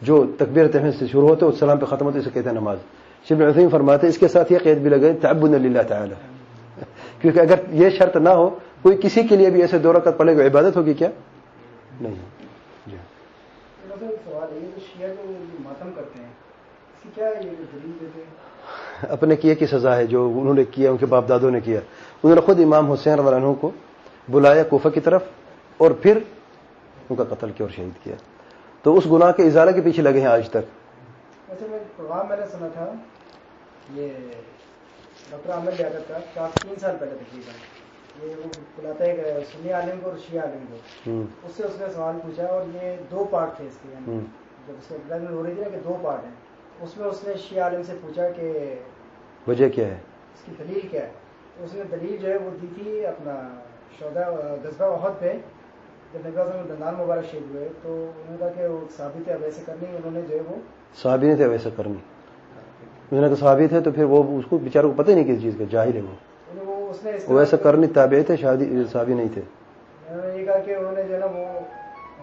جو تکبیر تحریم سے شروع ہوتے اور سلام پہ ختم ہوتے، اسے کہتے ہیں نماز. شیخ ابن عثیمین فرماتے ہیں اس کے ساتھ یہ قید بھی لگائیں تعبداً للہ تعالی، کیونکہ اگر یہ شرط نہ ہو کوئی کسی کے لیے بھی ایسے 2 رکعت پڑھے گا عبادت ہوگی کیا؟ نہیں. جی سوال ہے کہ شیعہ جو ماتم کرتے ہیں اس کی کیا یہ دلیل دیتے ہیں؟ اپنے کیے کی سزا ہے جو انہوں نے کیا، ان کے باپ دادوں نے کیا. انہوں نے خود امام حسین رضی اللہ عنہ کو بلایا کوفہ کی طرف اور پھر ان کا قتل کیا اور شہید کیا. تو اس گناہ کے ازالہ کے پیچھے لگے ہیں آج تک. ویسے پروگرام میں نے سنا تھا یہ ڈاکٹر عامر لیاقت کا 3 سال پہلے تقریباً یہ وہ بلاتا ہے سنی عالم کو اور شیعہ عالم کو, اس سے اس نے سوال پوچھا اور یہ 2 پارٹ تھے اس کے, یعنی جب اس میں ایگزامن ہو رہی تھی نا کہ 2 پارٹ ہیں, اس میں اس نے شیعہ عالم سے پوچھا کہ وجہ کیا ہے, اس کی دلیل کیا ہے. تو اس نے دلیل جو ہے وہ دی تھی اپنا غزوہ احد پہ جب نبی اعظم دندان مبارک شہید ہوئے تو انہوں نے کہا کہ وہ ثابت ہے ویسے کرنی, انہوں نے جو ہے وہ صحابی نہیں تھے ویسے کرنی. انہوں نے کہا صحابی تھے تو پھر وہ اس کو بیچارے کو پتہ ہی نہیں کس چیز کا, جاہل ہے وہ ویسے کرنی تابع تھے, صحابی نہیں تھے. انہوں نے یہ کہا کہ انہوں نے جو ہے نا وہ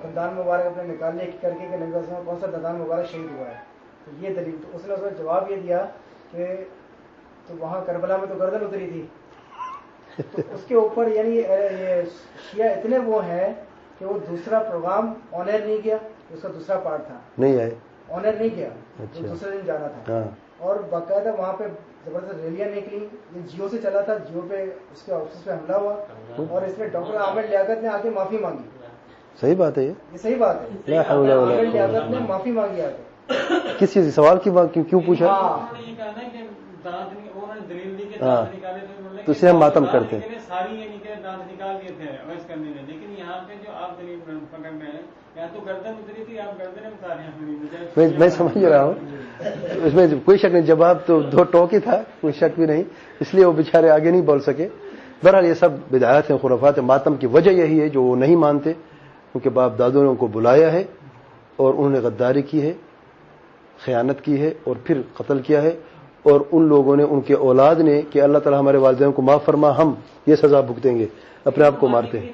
دندان مبارک اپنے نکالنے کر کے کہ نبی اعظم کون سا دندان مبارک شہید ہوا ہے, تو یہ دلیل. تو اس نے اس میں جواب یہ دیا کہ تو وہاں کربلا میں تو گردن اتری تھی. تو اس کے اوپر یعنی یہ شیعہ اتنے وہ ہیں کہ وہ دوسرا پروگرام آنر نہیں کیا, اس کا دوسرا پارٹ تھا نہیں آئے, آنر نہیں کیا, دوسرے دن جانا تھا. اور باقاعدہ وہاں پہ زبردست ریلیاں نکلی, یہ جیو سے چلا تھا, جیو پہ اس کے آفس پہ حملہ ہوا اور اس میں ڈاکٹر عامر لیاقت نے آ کے معافی مانگی. صحیح بات ہے, یہ صحیح بات ہے. عامر لیاقت نے معافی مانگی آ کے. کس چیز سوال کی بات کیوں پوچھا؟ تو اسے ہم ماتم کرتے ہیں. ساری یعنی کہ دانت نکال دیے تھے اویس کرنے میں, لیکن یہاں پہ جو آپ دلیل پکڑ رہے ہیں یا تو گردن اتری تھی, آپ گردن اتار رہے ہیں. میں سمجھ رہا ہوں, اس میں کوئی شک نہیں, جواب تو 2 ٹوک ہی تھا, کوئی شک بھی نہیں, اس لیے وہ بیچارے آگے نہیں بول سکے. بہرحال یہ سب بدعات ہیں, خرافات ہیں. ماتم کی وجہ یہی ہے جو وہ نہیں مانتے, کیونکہ باپ دادوں نے ان کو بلایا ہے اور انہوں نے غداری کی ہے, خیانت کی ہے اور پھر قتل کیا ہے, اور ان لوگوں نے, ان کے اولاد نے کہ اللہ تعالیٰ ہمارے والدین کو معاف فرما, ہم یہ سزا بھگتیں گے, اپنے آپ کو مارتے ہیں.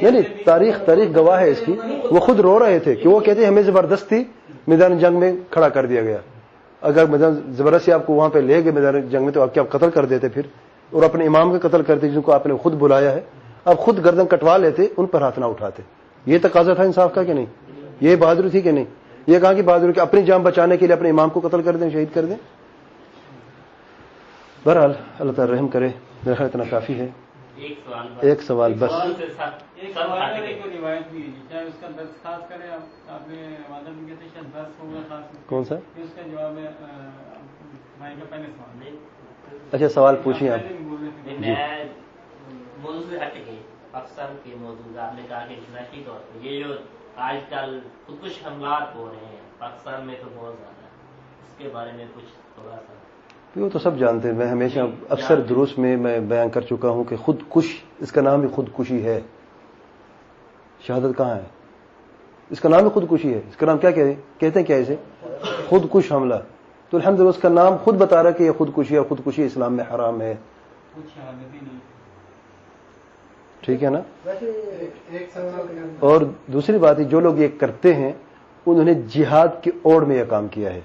نہیں, تاریخ گواہ ہے اس کی. وہ خود رو رہے تھے کہ وہ کہتے ہیں ہمیں زبردستی میدان جنگ میں کھڑا کر دیا گیا. اگر میدان زبردستی آپ کو وہاں پہ لے گئے میدان جنگ میں تو آپ کیا قتل کر دیتے پھر, اور اپنے امام کا قتل کرتے جن کو آپ نے خود بلایا ہے. آپ خود گردن کٹوا لیتے, ان پر ہاتھ نہ اٹھاتے. یہ تقاضا تھا انصاف کا کہ نہیں؟ یہ بہادری تھی کہ نہیں؟ یہ کہا کہ بہادری کہ اپنی جان بچانے کے لیے اپنے امام کو قتل کر دیں, شہید کر دیں. بہرحال اللہ تعالی رحم کرے. میرا خیال اتنا کافی ہے. ایک سوال بس. کون سا؟ اچھا سوال پوچھیں آپ. موضوع سے ہٹ کے پاکستان کے موضوع آپ نے کہا کہ انٹرنیشنل طور پہ یہ جو آج کل خودکش حملات ہو رہے ہیں پاکستان میں تو بہت زیادہ, اس کے بارے میں کچھ تھوڑا سا. وہ تو سب جانتے ہیں. میں ہمیشہ اکثر دروس میں بیان کر چکا ہوں کہ خودکش, اس کا نام ہی خودکشی ہے. شہادت کہاں ہے؟ اس کا نام ہی خودکشی ہے. اس کا نام کیا کہتے ہیں, کیا اسے خودکش حملہ. تو الحمدللہ اس کا نام خود بتا رہا ہے کہ یہ خودکشی ہے, خودکشی اسلام میں حرام ہے. ٹھیک ہے نا. اور دوسری بات ہے, جو لوگ یہ کرتے ہیں انہوں نے جہاد کی اوڑ میں یہ کام کیا ہے,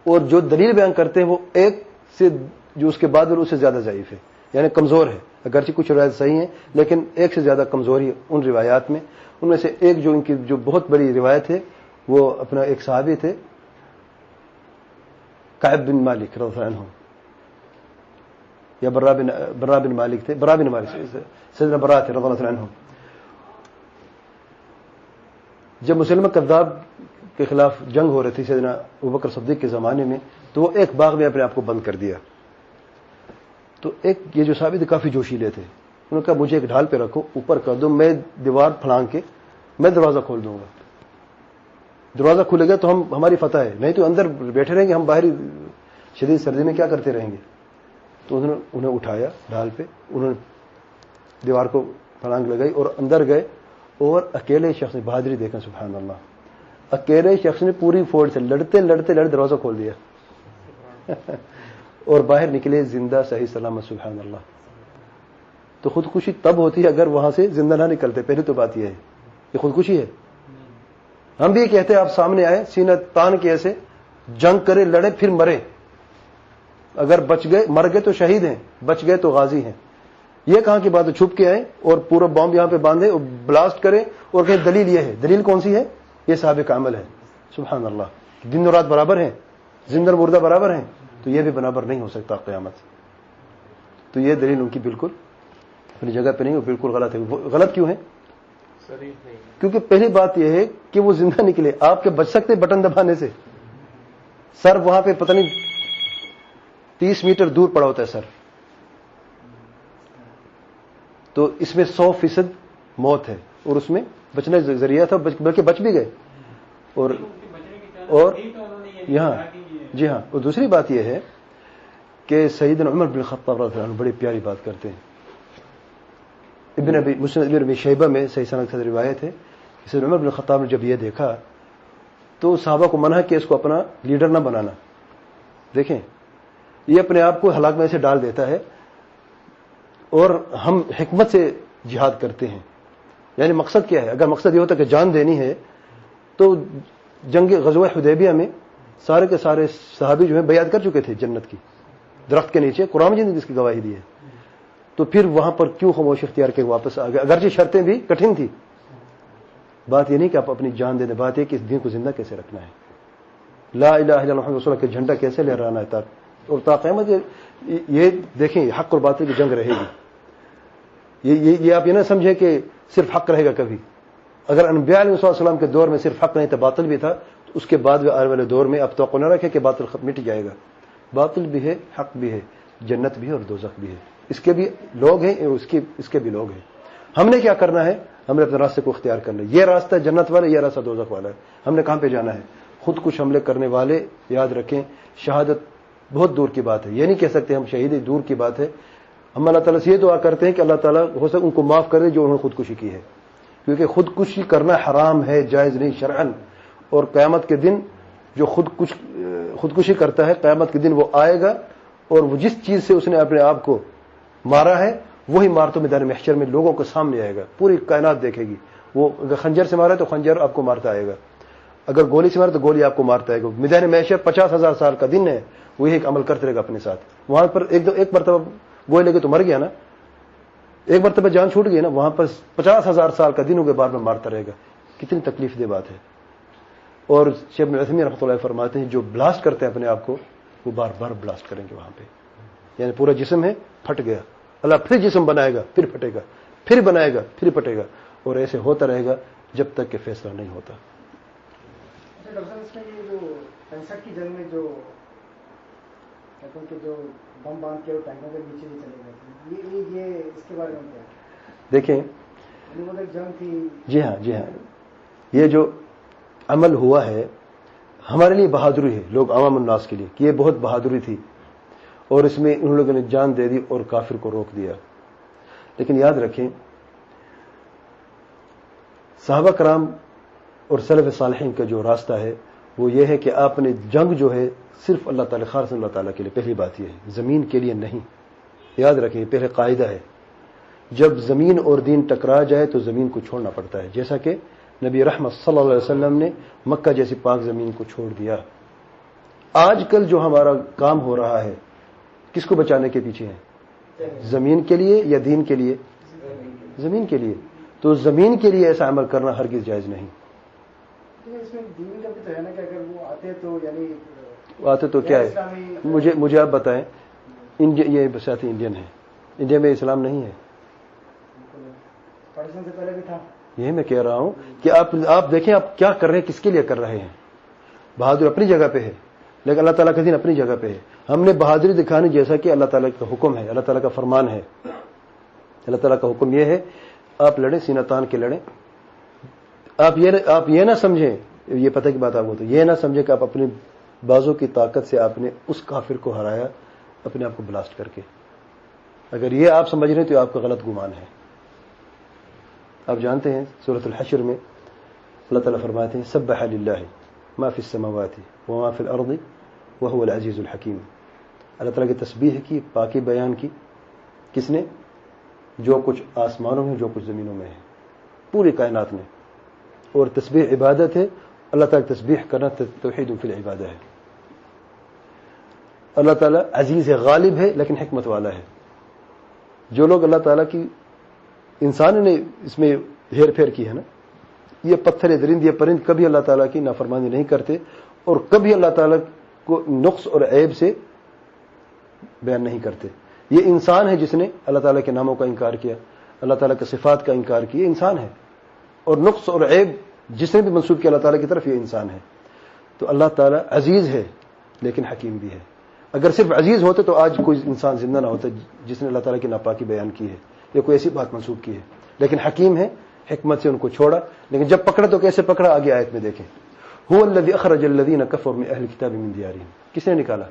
اور جو دلیل بیان کرتے ہیں وہ ایک سے جو اس کے بعد اس سے زیادہ ضعیف ہے, یعنی کمزور ہے. اگرچہ کچھ روایات صحیح ہیں لیکن ایک سے زیادہ کمزوری ہے ان روایات میں. ان میں سے ایک جو ان کی جو بہت بڑی روایت ہے وہ اپنا ایک صحابی تھے کعب بن مالک رضی اللہ عنہ, یا برا بن مالک تھے, برا بن مالک سیدنا برا تھے رضی اللہ عنہ. جب مسلمہ کذاب کے خلاف جنگ ہو رہی تھی سیدنا ابوبکر صدیق کے زمانے میں, تو وہ ایک باغ میں اپنے آپ کو بند کر دیا. تو ایک یہ جو صحابی تھے کافی جوشیلے تھے, انہوں نے کہا مجھے ایک ڈھال پہ رکھو, اوپر کر دو, میں دیوار پھلانگ کے میں دروازہ کھول دوں گا. دروازہ کھلے گا تو ہماری فتح ہے, نہیں تو اندر بیٹھے رہیں گے ہم, باہر شدید سردی میں کیا کرتے رہیں گے. تو انہیں اٹھایا ڈھال پہ, انہوں نے دیوار کو پھلانگ لگائی اور اندر گئے, اور اکیلے شخص نے بہادری دیکھیں سبحان اللہ, اکیلے شخص نے پوری فوج سے لڑتے دروازہ کھول دیا اور باہر نکلے زندہ صحیح سلامت سبحان اللہ. تو خودکشی تب ہوتی ہے اگر وہاں سے زندہ نہ نکلتے. پہلے تو بات یہ ہے یہ خودکشی ہے. ہم بھی یہ کہتے ہیں آپ سامنے آئے سینہ تان کے ایسے جنگ کرے, لڑے, پھر مرے. اگر بچ گئے, مر گئے تو شہید ہیں, بچ گئے تو غازی ہیں. یہ کہاں کی بات ہے چھپ کے آئے اور پورا بام یہاں پہ باندھے اور بلاسٹ کرے اور کہیں دلیل یہ ہے. دلیل کون سی ہے؟ یہ صحابہ کا عمل ہے سبحان اللہ. دن اور رات برابر ہیں, زندہ مردہ برابر ہیں, تو یہ بھی برابر نہیں ہو سکتا قیامت. تو یہ دلیل ان کی بالکل اپنی جگہ پہ نہیں، وہ بالکل غلط ہے. غلط کیوں ہے؟ کیونکہ پہلی بات یہ ہے کہ وہ زندہ نکلے. آپ کے بچ سکتے بٹن دبانے سے؟ سر وہاں پہ پتہ نہیں 30 میٹر دور پڑا ہوتا ہے سر. تو اس میں 100% موت ہے، اور اس میں بچنا ذریعہ تھا، بلکہ بچ بھی گئے. اور یہاں جی ہاں، اور دوسری بات یہ ہے کہ سیدنا عمر بن الخطاب رضی اللہ عنہ بڑی پیاری بات کرتے ہیں. مسند ابن ابی شیبہ میں صحیح سند سے روایت ہے کہ سیدنا عمر بن الخطاب نے جب یہ دیکھا تو صحابہ کو منع کہ اس کو اپنا لیڈر نہ بنانا. دیکھیں یہ اپنے آپ کو ہلاک میں سے ڈال دیتا ہے، اور ہم حکمت سے جہاد کرتے ہیں. یعنی مقصد کیا ہے؟ اگر مقصد یہ ہوتا کہ جان دینی ہے تو جنگ غزوہ حدیبیہ میں سارے کے سارے صحابی جو ہیں بیعت کر چکے تھے جنت کی درخت کے نیچے. قرآن مجید نے اس کی گواہی دی ہے. تو پھر وہاں پر کیوں خاموش اختیار کے واپس آ گئے؟ اگرچہ شرطیں بھی کٹھن تھی. بات یہ نہیں کہ آپ اپنی جان دے دیں، بات یہ کہ اس دین کو زندہ کیسے رکھنا ہے. لا الہ الا اللہ محمد رسول اللہ کے جھنڈا کیسے لہرانا ہے اور تا قیامت. یہ دیکھیں حق اور باطل کی جنگ رہے گی. یہ آپ یہ نہ سمجھیں کہ صرف حق رہے گا کبھی. اگر انبیاء علیہ السلام کے دور میں صرف حق نہیں تھا، باطل بھی تھا، تو اس کے بعد آنے والے دور میں اب توقع نہ رکھے کہ باطل مٹ جائے گا. باطل بھی ہے، حق بھی ہے، جنت بھی ہے اور دوزخ بھی ہے. اس کے بھی لوگ ہیں اور اس کے بھی لوگ ہیں. ہم نے کیا کرنا ہے؟ ہم نے اپنے راستے کو اختیار کرنا ہے. یہ راستہ جنت والا، یہ راستہ دوزخ والا ہے. ہم نے کہاں پہ جانا ہے؟ خود کچھ حملے کرنے والے یاد رکھیں شہادت بہت دور کی بات ہے. یہ نہیں کہہ سکتے ہم شہید، دور کی بات ہے. ہم اللہ تعالیٰ سے یہ دعا کرتے ہیں کہ اللہ تعالیٰ ہو سکے ان کو معاف کر دے جو انہوں نے خودکشی کی ہے، کیونکہ خودکشی کرنا حرام ہے، جائز نہیں شرعن. اور قیامت کے دن جو خودکشی کرتا ہے، قیامت کے دن وہ آئے گا اور وہ جس چیز سے اس نے اپنے آپ کو مارا ہے وہی مار تو میدان محشر میں لوگوں کو سامنے آئے گا. پوری کائنات دیکھے گی. وہ اگر خنجر سے مارا ہے تو خنجر آپ کو مارتا آئے گا، اگر گولی سے مارا تو گولی آپ کو مارتا آئے گا. میدان محشر 50,000 سال کا دن ہے، وہی ایک عمل کرتے رہے گا اپنے ساتھ. وہاں پر ایک مرتبہ گولی لگے تو مر گیا نا، ایک مرتبہ جان چھوٹ گئی نا، وہاں پر 50,000 سال کا دنوں کے بعد میں مارتا رہے گا. کتنی تکلیف دہ بات ہے. اور شیخ ابن عثیمین رحمۃ اللہ فرماتے ہیں جو بلاسٹ کرتے ہیں اپنے آپ کو وہ بار بار بلاسٹ کریں گے وہاں پہ. یعنی پورا جسم ہے پھٹ گیا، اللہ پھر جسم بنائے گا، پھر پھٹے گا، پھر بنائے گا، پھر پھٹے گا، اور ایسے ہوتا رہے گا جب تک کہ فیصلہ نہیں ہوتا. ڈاکٹر صاحب اس میں یہ جو 65 کی جنگ میں جو بم باندھ کے ٹینکوں کے نیچے نہیں چلے گئے تھے، یہ اس کے بارے میں کیا دیکھیں؟ جنگ تھی. جی ہاں، یہ جو عمل ہوا ہے ہمارے لیے بہادری ہے، لوگ عوام الناس کے لیے، کہ یہ بہت بہادری تھی اور اس میں ان لوگوں نے جان دے دی اور کافر کو روک دیا. لیکن یاد رکھیں صحابہ کرام اور سلف صالحین کا جو راستہ ہے وہ یہ ہے کہ آپ نے جنگ جو ہے صرف اللہ تعالیٰ، خالص اللہ تعالیٰ کے لیے. پہلی بات یہ ہے زمین کے لیے نہیں. یاد رکھیں پہلے قاعدہ ہے جب زمین اور دین ٹکرا جائے تو زمین کو چھوڑنا پڑتا ہے، جیسا کہ نبی رحمت صلی اللہ علیہ وسلم نے مکہ جیسی پاک زمین کو چھوڑ دیا. آج کل جو ہمارا کام ہو رہا ہے کس کو بچانے کے پیچھے ہے؟ زمین کے لیے یا دین کے لیے؟ زمین کے لیے. تو زمین کے لیے ایسا عمل کرنا ہرگز جائز نہیں. اس میں دین کا بھی تو ہے نا کہ اگر وہ آتے تو یعنی آتے تو کیا ہے؟ مجھے آپ بتائیں. یہ بساتی انڈین ہے، انڈیا میں اسلام نہیں ہے. پاکستان سے پہلے بھی تھا. یہی میں کہہ رہا ہوں کہ آپ دیکھیں آپ کیا کر رہے ہیں، کس کے لیے کر رہے ہیں. بہادر اپنی جگہ پہ ہے لیکن اللہ تعالیٰ کا دین اپنی جگہ پہ ہے. ہم نے بہادری دکھانی جیسا کہ اللہ تعالیٰ کا حکم ہے، اللہ تعالیٰ کا فرمان ہے. اللہ تعالیٰ کا حکم یہ ہے آپ لڑیں، سینہ تان کے لڑیں. آپ یہ نہ سمجھیں، یہ پتہ کی بات آپ کو تو یہ نہ سمجھیں کہ آپ اپنی بازو کی طاقت سے آپ نے اس کافر کو ہرایا اپنے آپ کو بلاسٹ کر کے. اگر یہ آپ سمجھ رہے ہیں تو آپ کا غلط گمان ہے. آپ جانتے ہیں سورۃ الحشر میں اللہ تعالیٰ فرماتے ہیں سبح للہ ما فی السماوات وما فی الارض وهو العزیز الحکیم. اللہ تعالیٰ کی تسبیح کی، پاکی بیان کی کس نے؟ جو کچھ آسمانوں میں، جو کچھ زمینوں میں ہے، پوری کائنات میں. اور تسبیح عبادت ہے. اللہ تعالیٰ کی تسبیح کرنا توحید فی العبادہ ہے. اللہ تعالیٰ عزیز ہے، غالب ہے، لیکن حکمت والا ہے. جو لوگ اللہ تعالیٰ کی، انسان نے اس میں ہیر پھیر کی ہے نا، یہ پتھر، درند، یہ پرند کبھی اللہ تعالیٰ کی نافرمانی نہیں کرتے اور کبھی اللہ تعالیٰ کو نقص اور عیب سے بیان نہیں کرتے. یہ انسان ہے جس نے اللہ تعالیٰ کے ناموں کا انکار کیا, اللہ تعالیٰ کے صفات کا انکار کیا, یہ انسان ہے. اور نقص اور عیب جس نے بھی منسوب کیا اللہ تعالیٰ کی طرف, یہ انسان ہے. تو اللہ تعالیٰ عزیز ہے لیکن حکیم بھی ہے. اگر صرف عزیز ہوتے تو آج کوئی انسان زندہ نہ ہوتا جس نے اللہ تعالیٰ کی ناپاکی بیان کی ہے یا کوئی ایسی بات منسوب کی ہے. لیکن حکیم ہے, حکمت سے ان کو چھوڑا, لیکن جب پکڑا تو کیسے پکڑا, آگے آیت میں دیکھیں. هو الذي اخرج الذين كفروا من اهل الكتاب من ديارهم. کس نے نکالا؟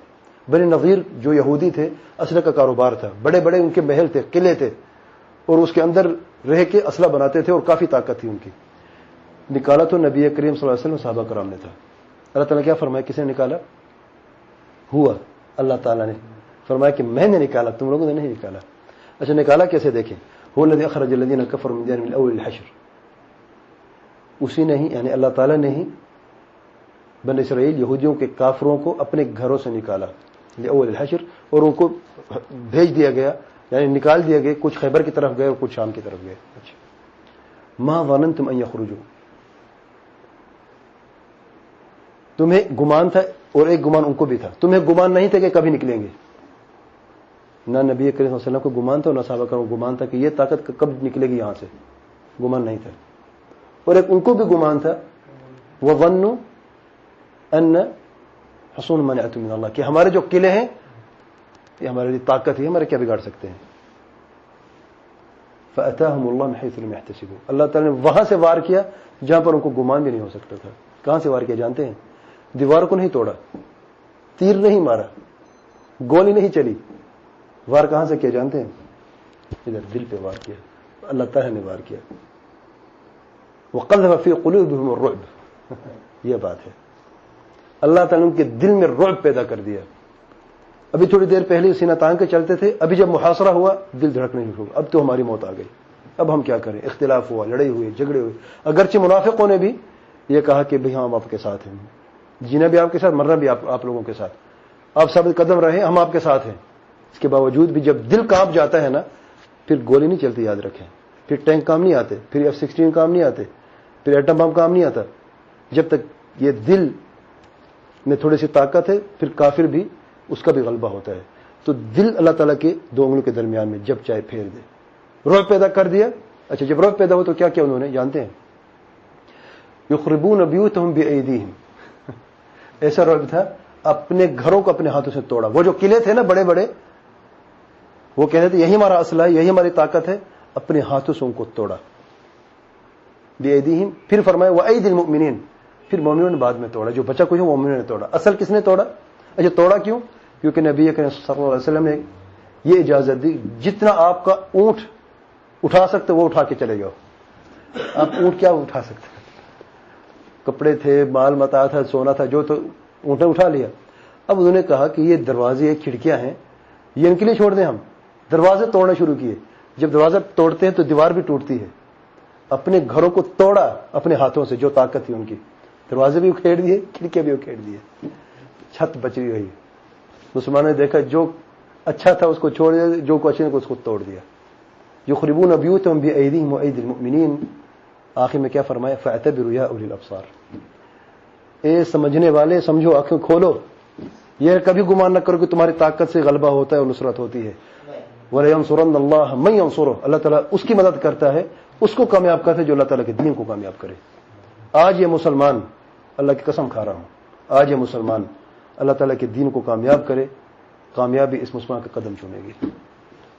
بنی نظیر جو یہودی تھے, اسلحے کا کاروبار تھا, بڑے بڑے ان کے محل تھے, قلعے تھے, اور اس کے اندر رہ کے اسلحہ بناتے تھے اور کافی طاقت تھی ان کی. نکالا تو نبی کریم صلی اللہ علیہ وسلم صحابہ کرام نے تھا. اللہ تعالیٰ کیا فرمایا, کس نے نکالا؟ ہوا, اللہ تعالیٰ نے فرمایا کہ میں نے نکالا, تم لوگوں نے نہیں نکالا. اچھا نکالا کیسے, دیکھیں. هو الذي اخرج الذين كفروا من ديارهم من اول الحشر. اسی نے ہی, یعنی اللہ تعالیٰ نے ہی بنی اسرائیل یہودیوں کے کافروں کو اپنے گھروں سے نکالا اول الحشر, اور ان کو بھیج دیا گیا, یعنی نکال دیا گیا. کچھ خیبر کی طرف گئے اور کچھ شام کی طرف گئے. اچھا, ما ظننتم ان یخرجوا, تمہیں گمان تھا, اور ایک گمان ان کو بھی تھا, تمہیں گمان نہیں تھا کہ کبھی نکلیں گے. نہ نبی کریم صلی اللہ علیہ وسلم کو گمان تھا اور نہ صحابہ کرام کو گمان تھا کہ یہ طاقت کب نکلے گی یہاں سے, گمان نہیں تھا. اور ایک ان کو بھی گمان تھا, وظنوا ان حصون منعت من اللہ, کہ ہمارے جو قلعے ہیں یہ ہمارے لیے طاقت ہے, ہمارے کیا بگاڑ سکتے ہیں. فاتاهم اللہ من حيث لم يحتسبوا, اللہ تعالیٰ نے وہاں سے وار کیا جہاں پر ان کو گمان بھی نہیں ہو سکتا تھا. کہاں سے وار کیا جانتے ہیں؟ دیوار کو نہیں توڑا, تیر نہیں مارا, گولی نہیں چلی. وار کہاں سے کیا جانتے ہیں؟ ادھر دل پہ وار کیا, اللہ تعالیٰ نے وار کیا. وقذف في قلوبهم الرعب, یہ بات ہے. اللہ تعالیٰ نے ان کے دل میں رعب پیدا کر دیا. ابھی تھوڑی دیر پہلے سینہ تان کے چلتے تھے, ابھی جب محاصرہ ہوا دل دھڑکنے شروع ہوا, اب تو ہماری موت آ گئی, اب ہم کیا کریں. اختلاف ہوا, لڑائی ہوئی, جھگڑے ہوئے. اگرچہ منافقوں نے بھی یہ کہا کہ بھئی ہم آپ کے ساتھ ہیں, جینا بھی آپ کے ساتھ, مرنا بھی آپ لوگوں کے ساتھ, آپ ثابت قدم رہے, ہم آپ کے ساتھ ہیں. اس کے باوجود بھی جب دل کانپ جاتا ہے نا, پھر گولی نہیں چلتی, یاد رکھیں. پھر ٹینک کام نہیں آتے, پھر F-16 کام نہیں آتے, پھر ایٹم بم کام نہیں آتا. جب تک یہ دل میں تھوڑی سی طاقت ہے, پھر کافر بھی اس کا بھی غلبہ ہوتا ہے. تو دل اللہ تعالیٰ کے دو انگلوں کے درمیان میں جب چاہے پھیر دے. رعب پیدا کر دیا. اچھا, جب رعب پیدا ہو تو کیا کیا انہوں نے, جانتے ہیں؟ یخربون بیوتہم بایدیہم, ایسا رعب تھا, اپنے گھروں کو اپنے ہاتھوں سے توڑا. وہ جو قلعے تھے نا بڑے بڑے, وہ کہتے تھے یہی ہمارا اسلحہ ہے, یہی ہماری طاقت ہے, اپنے ہاتھوں سے ان کو توڑا. بایدیہم, پھر فرمایا وایدی المؤمنین, پھر مومنوں نے بعد میں توڑا. جو بچا کچھ مومنوں نے توڑا. اصل کس نے توڑا؟ اچھا, توڑا کیوں؟ کیونکہ نبی کریم صلی اللہ علیہ وسلم نے یہ اجازت دی, جتنا آپ کا اونٹ اٹھا سکتے وہ اٹھا کے چلے جاؤ. آپ اونٹ کیا اٹھا سکتے, کپڑے تھے, مال متا تھا, سونا تھا, جو تو اونٹ نے اٹھا لیا. اب انہوں نے کہا کہ یہ دروازے, کھڑکیاں ہیں, یہ ان کے لیے چھوڑ دیں. ہم دروازے توڑنا شروع کیے. جب دروازہ توڑتے ہیں تو دیوار بھی ٹوٹتی ہے. اپنے گھروں کو توڑا اپنے ہاتھوں سے, جو طاقت تھی ان کی. دروازے بھی اکھیڑ دیے, کھڑکیاں بھی اکھیڑ دیے, چھت بچی رہی. مسلمانوں نے دیکھا جو اچھا تھا اس کو چھوڑ دیا, جو کو اچھا اس کو توڑ دیا. یخربون بیوتہم بایدیہم وایدی المؤمنین. آخر میں کیا فرمایا؟ فاعتبروا یا اولی الابصار, اے سمجھنے والے سمجھو, آنکھیں کھولو. یہ کبھی گمان نہ کرو کہ تمہاری طاقت سے غلبہ ہوتا ہے اور نصرت ہوتی ہے. وَلَيَنْصُرَنَّ اللَّهَ مَن يَنْصُرُهُ, اللہ تعالیٰ اس کی مدد کرتا ہے, اس کو کامیاب کرتا ہے جو اللہ تعالیٰ کے دین کو کامیاب کرے. آج یہ مسلمان, اللہ کی قسم کھا رہا ہوں, آج یہ مسلمان اللہ تعالیٰ کے دین کو کامیاب کرے, کامیابی اس مسلمان کا قدم چومے گی.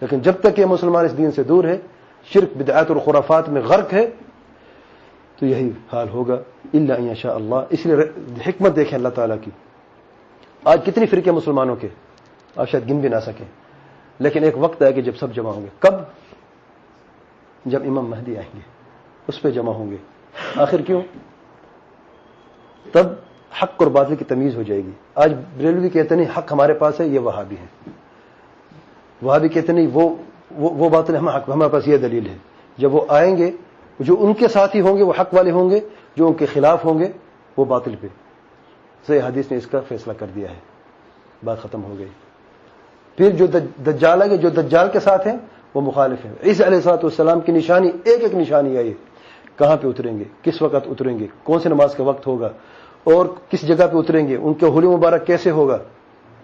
لیکن جب تک یہ مسلمان اس دین سے دور ہے, شرک بدعات اور خرافات میں غرق ہے, تو یہی حال ہوگا. الا ان یشاء اللہ. اس لیے حکمت دیکھیں اللہ تعالیٰ کی. آج کتنی فرقے مسلمانوں کے آپ شاید گن بھی نہ سکیں, لیکن ایک وقت ہے کہ جب سب جمع ہوں گے. کب؟ جب امام مہدی آئیں گے, اس پہ جمع ہوں گے. آخر کیوں؟ تب حق اور باطل کی تمیز ہو جائے گی. آج بریلوی کہتے نہیں حق ہمارے پاس ہے, یہ وہابی ہیں. وہابی کہتے نہیں وہ باطل ہمارے پاس یہ دلیل ہے. جب وہ آئیں گے, جو ان کے ساتھی ہوں گے وہ حق والے ہوں گے, جو ان کے خلاف ہوں گے وہ باطل پہ. صحیح حدیث نے اس کا فیصلہ کر دیا ہے. بات ختم ہو گئی. پھر جو دجال آگے, جو دجال کے ساتھ ہیں وہ مخالف ہیں. عیسیٰ علیہ الصلوۃ والسلام کی نشانی, ایک ایک نشانی ہے. یہ کہاں پہ اتریں گے, کس وقت اتریں گے, کون سی نماز کا وقت ہوگا, اور کس جگہ پہ اتریں گے, ان کے حلی مبارک کیسے ہوگا,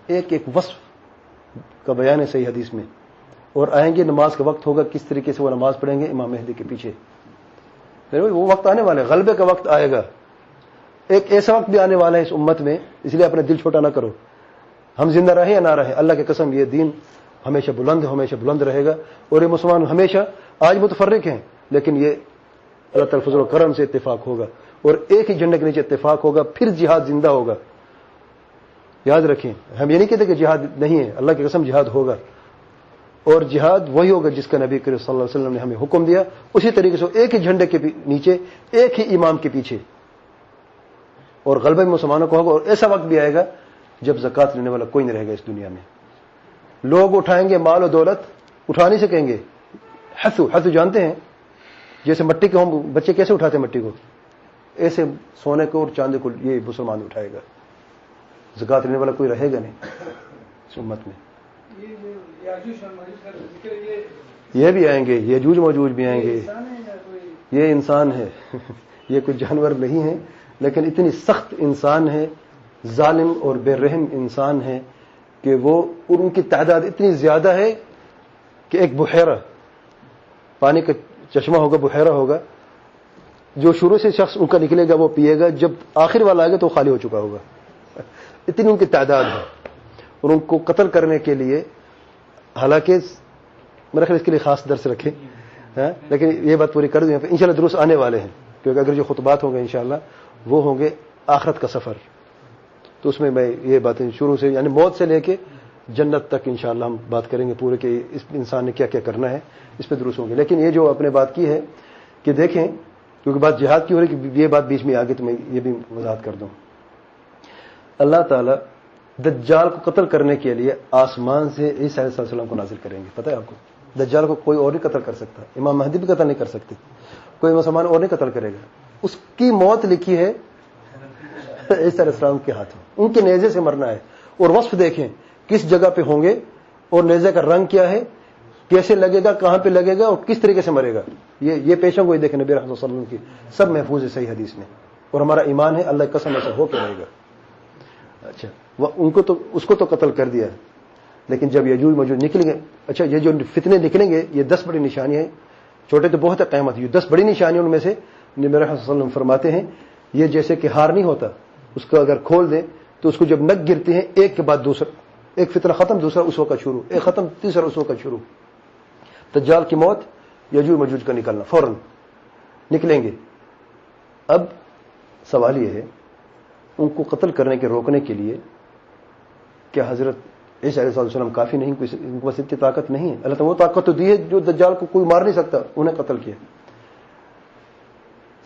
ایک ایک وصف کا بیان ہے صحیح حدیث میں. اور آئیں گے, نماز کا وقت ہوگا, کس طریقے سے وہ نماز پڑھیں گے امام مہدی کے پیچھے. وہ وقت آنے والا ہے, غلبے کا وقت آئے گا. ایک ایسا وقت بھی آنے والا ہے اس امت میں, اس لیے اپنا دل چھوٹا نہ کرو. ہم زندہ رہے یا نہ رہے, اللہ کی قسم یہ دین ہمیشہ بلند رہے گا. اور یہ مسلمان ہمیشہ آج متفرق ہیں, لیکن یہ اللہ تعالیٰ فضل و کرم سے اتفاق ہوگا, اور ایک ہی جھنڈے کے نیچے اتفاق ہوگا. پھر جہاد زندہ ہوگا. یاد رکھیں, ہم یہ نہیں کہتے کہ جہاد نہیں ہے, اللہ کی قسم جہاد ہوگا. اور جہاد وہی ہوگا جس کا نبی کریم صلی اللہ علیہ وسلم نے ہمیں حکم دیا, اسی طریقے سے ایک ہی جھنڈے کے نیچے, ایک ہی امام کے پیچھے. اور غلبہ مسلمانوں کو ہوگا. اور ایسا وقت بھی آئے گا جب زکوٰۃ لینے والا کوئی نہیں رہے گا اس دنیا میں. لوگ اٹھائیں گے مال و دولت, اٹھا نہیں سکیں گے. حثو جانتے ہیں, جیسے مٹی کو ہم بچے کیسے اٹھاتے ہیں مٹی کو, ایسے سونے کو اور چاندی کو یہ مسلمان اٹھائے گا. زکوٰۃ لینے والا کوئی رہے گا نہیں اس امت میں. یہ بھی آئیں گے, یجوج موجوج بھی آئیں گے. یہ انسان ہے, یہ کوئی جانور نہیں ہے, لیکن اتنی سخت انسان ہے, ظالم اور بے رحم انسان ہے کہ وہ, اور ان کی تعداد اتنی زیادہ ہے کہ ایک بحیرہ, پانی کا چشمہ ہوگا, بحیرہ ہوگا, جو شروع سے شخص ان کا نکلے گا وہ پیے گا, جب آخر والا آئے گا تو خالی ہو چکا ہوگا. اتنی ان کی تعداد ہے. اور ان کو قتل کرنے کے لیے, حالانکہ میرا خیال اس کے لیے خاص درس رکھے, لیکن یہ بات پوری کر دیں, انشاءاللہ دروس آنے والے ہیں, کیونکہ اگر جو خطبات ہوں گے انشاءاللہ وہ ہوں گے آخرت کا سفر. تو اس میں یہ باتیں شروع سے, یعنی موت سے لے کے جنت تک انشاءاللہ ہم بات کریں گے پورے کہ اس انسان نے کیا کیا کرنا ہے, اس پہ دروس ہوں گے. لیکن یہ جو آپ نے بات کی ہے کہ دیکھیں, کیونکہ بات جہاد کی ہو رہی کہ یہ بات بیچ میں آگے تو میں یہ بھی وضاحت کر دوں. اللہ تعالیٰ دجال کو قتل کرنے کے لیے آسمان سے عیسیٰ علیہ السلام کو نازل کریں گے. پتہ ہے آپ کو, دجال کو کوئی اور نہیں قتل کر سکتا, امام مہدی بھی قتل نہیں کر سکتے, کوئی مسلمان اور نہیں قتل کرے گا. اس کی موت لکھی ہے عیسیٰ علیہ السلام کے ہاتھوں, ان کے نیزے سے مرنا ہے. اور وصف دیکھیں کس جگہ پہ ہوں گے, اور نیزے کا رنگ کیا ہے, کیسے لگے گا, کہاں پہ لگے گا, اور کس طریقے سے مرے گا. یہ پیشوں کو دیکھیں نبی رحمۃ اللہ صلی اللہ علیہ وسلم کی سب محفوظ ہے صحیح حدیث میں, اور ہمارا ایمان ہے اللہ کی قسم ایسا ہو کے رہے گا. اچھا, ان کو تو اس کو تو قتل کر دیا, لیکن جب یجوج موجود نکلیں گے, اچھا یہ جو فتنے نکلیں گے یہ 10 بڑی نشانیاں ہیں, چھوٹے تو بہت ہے قیامت, یہ 10 بڑی نشانیوں ان میں سے نبی رحمۃ اللہ صلی اللہ علیہ وسلم فرماتے ہیں یہ جیسے کہ ہار نہیں ہوتا, اس کو اگر کھول دیں تو اس کو جب نگ گرتی ہیں ایک کے بعد دوسرا, ایک فتنہ ختم, دوسرا اس وقت شروع, ایک ختم, تیسرا اس وقت شروع. دجال کی موت, یجوج موجوج کا نکلنا, فوراً نکلیں گے. اب سوال یہ ہے ان کو قتل کرنے کے روکنے کے لیے کیا حضرت عیسیٰ علیہ السلام کافی نہیں, ان کو بس اتنی طاقت نہیں ہے؟ اللہ تعالیٰ وہ طاقت تو دی ہے جو دجال کو کوئی مار نہیں سکتا, انہیں قتل کیا.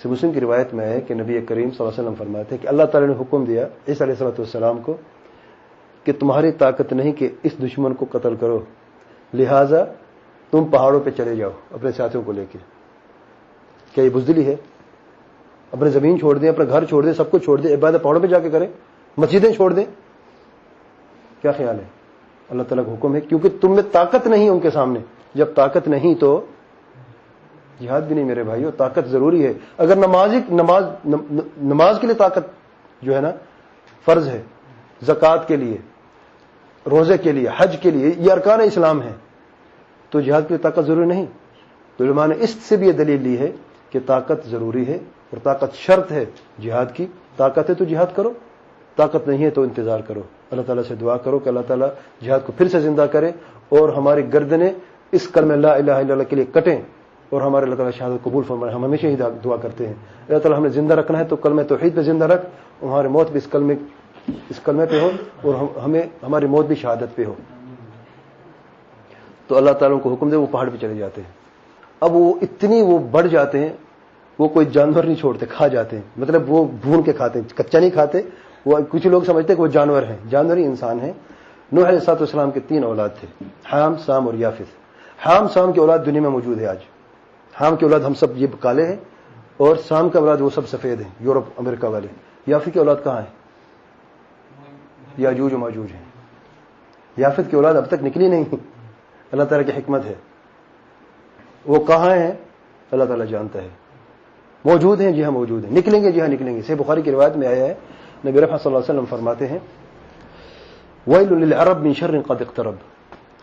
مسلم کی روایت میں ہے کہ نبی کریم صلی اللہ علیہ وسلم فرماتے ہیں کہ اللہ تعالیٰ نے حکم دیا عیسیٰ علیہ السلام کو کہ تمہاری طاقت نہیں کہ اس دشمن کو قتل کرو, لہذا تم پہاڑوں پہ چلے جاؤ اپنے ساتھیوں کو لے کے. کیا یہ بزدلی ہے؟ اپنے زمین چھوڑ دیں, اپنا گھر چھوڑ دیں, سب کچھ چھوڑ دیں, عبادت پہاڑوں پہ جا کے کریں, مسجدیں چھوڑ دیں. کیا خیال ہے؟ اللہ تعالیٰ کا حکم ہے کیونکہ تم میں طاقت نہیں ان کے سامنے. جب طاقت نہیں تو جہاد بھی نہیں میرے بھائیو. طاقت ضروری ہے. اگر نماز کے لیے طاقت جو ہے نا فرض ہے, زکوٰۃ کے لیے, روزے کے لیے, حج کے لیے, یہ ارکان اسلام ہے, تو جہاد کے لیے طاقت ضروری نہیں. تو علماء نے اس سے بھی یہ دلیل لی ہے کہ طاقت ضروری ہے اور طاقت شرط ہے جہاد کی. طاقت ہے تو جہاد کرو, طاقت نہیں ہے تو انتظار کرو. اللہ تعالیٰ سے دعا کرو کہ اللہ تعالیٰ جہاد کو پھر سے زندہ کرے اور ہماری گردنیں اس کلمہ لا الہ الا اللہ کے لیے کٹیں اور ہمارے اللہ تعالیٰ شہادت قبول فرمائے. ہم ہمیشہ ہی دعا کرتے ہیں اللہ تعالیٰ ہمیں زندہ رکھنا ہے تو کلمہ توحید پہ زندہ رکھ, ہماری موت بھی اس کلمے پہ ہو اور ہماری موت بھی شہادت پہ ہو. تو اللہ تعالیٰ کو حکم دے, وہ پہاڑ پہ چلے جاتے ہیں. اب وہ اتنی وہ بڑھ جاتے ہیں, وہ کوئی جانور نہیں چھوڑتے, کھا جاتے ہیں. مطلب وہ بھون کے کھاتے ہیں, کچا نہیں کھاتے. وہ کچھ لوگ سمجھتے ہیں کہ وہ جانور ہیں, جانور ہی انسان ہیں. نوح علیہ السلام کے 3 اولاد تھے, حام, سام اور یافث. حام سام کی اولاد دنیا میں موجود ہے آج. حام کی اولاد ہم سب یہ کالے ہیں اور سام کا اولاد وہ سب سفید ہیں, یورپ امریکہ والے. یافث کی اولاد کہاں ہے؟ یاجوج و ماجوج ہیں. یافث کی اولاد اب تک نکلی نہیں, اللہ تعالیٰ کی حکمت ہے. وہ کہاں ہیں اللہ تعالیٰ جانتا ہے. موجود ہیں, جی ہاں موجود ہیں. نکلیں گے, جی ہاں نکلیں گے. صحیح بخاری کی روایت میں آیا ہے, نبی رحمت صلی اللہ علیہ وسلم فرماتے ہیں ویل للعرب من شر قد اقترب.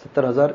70,000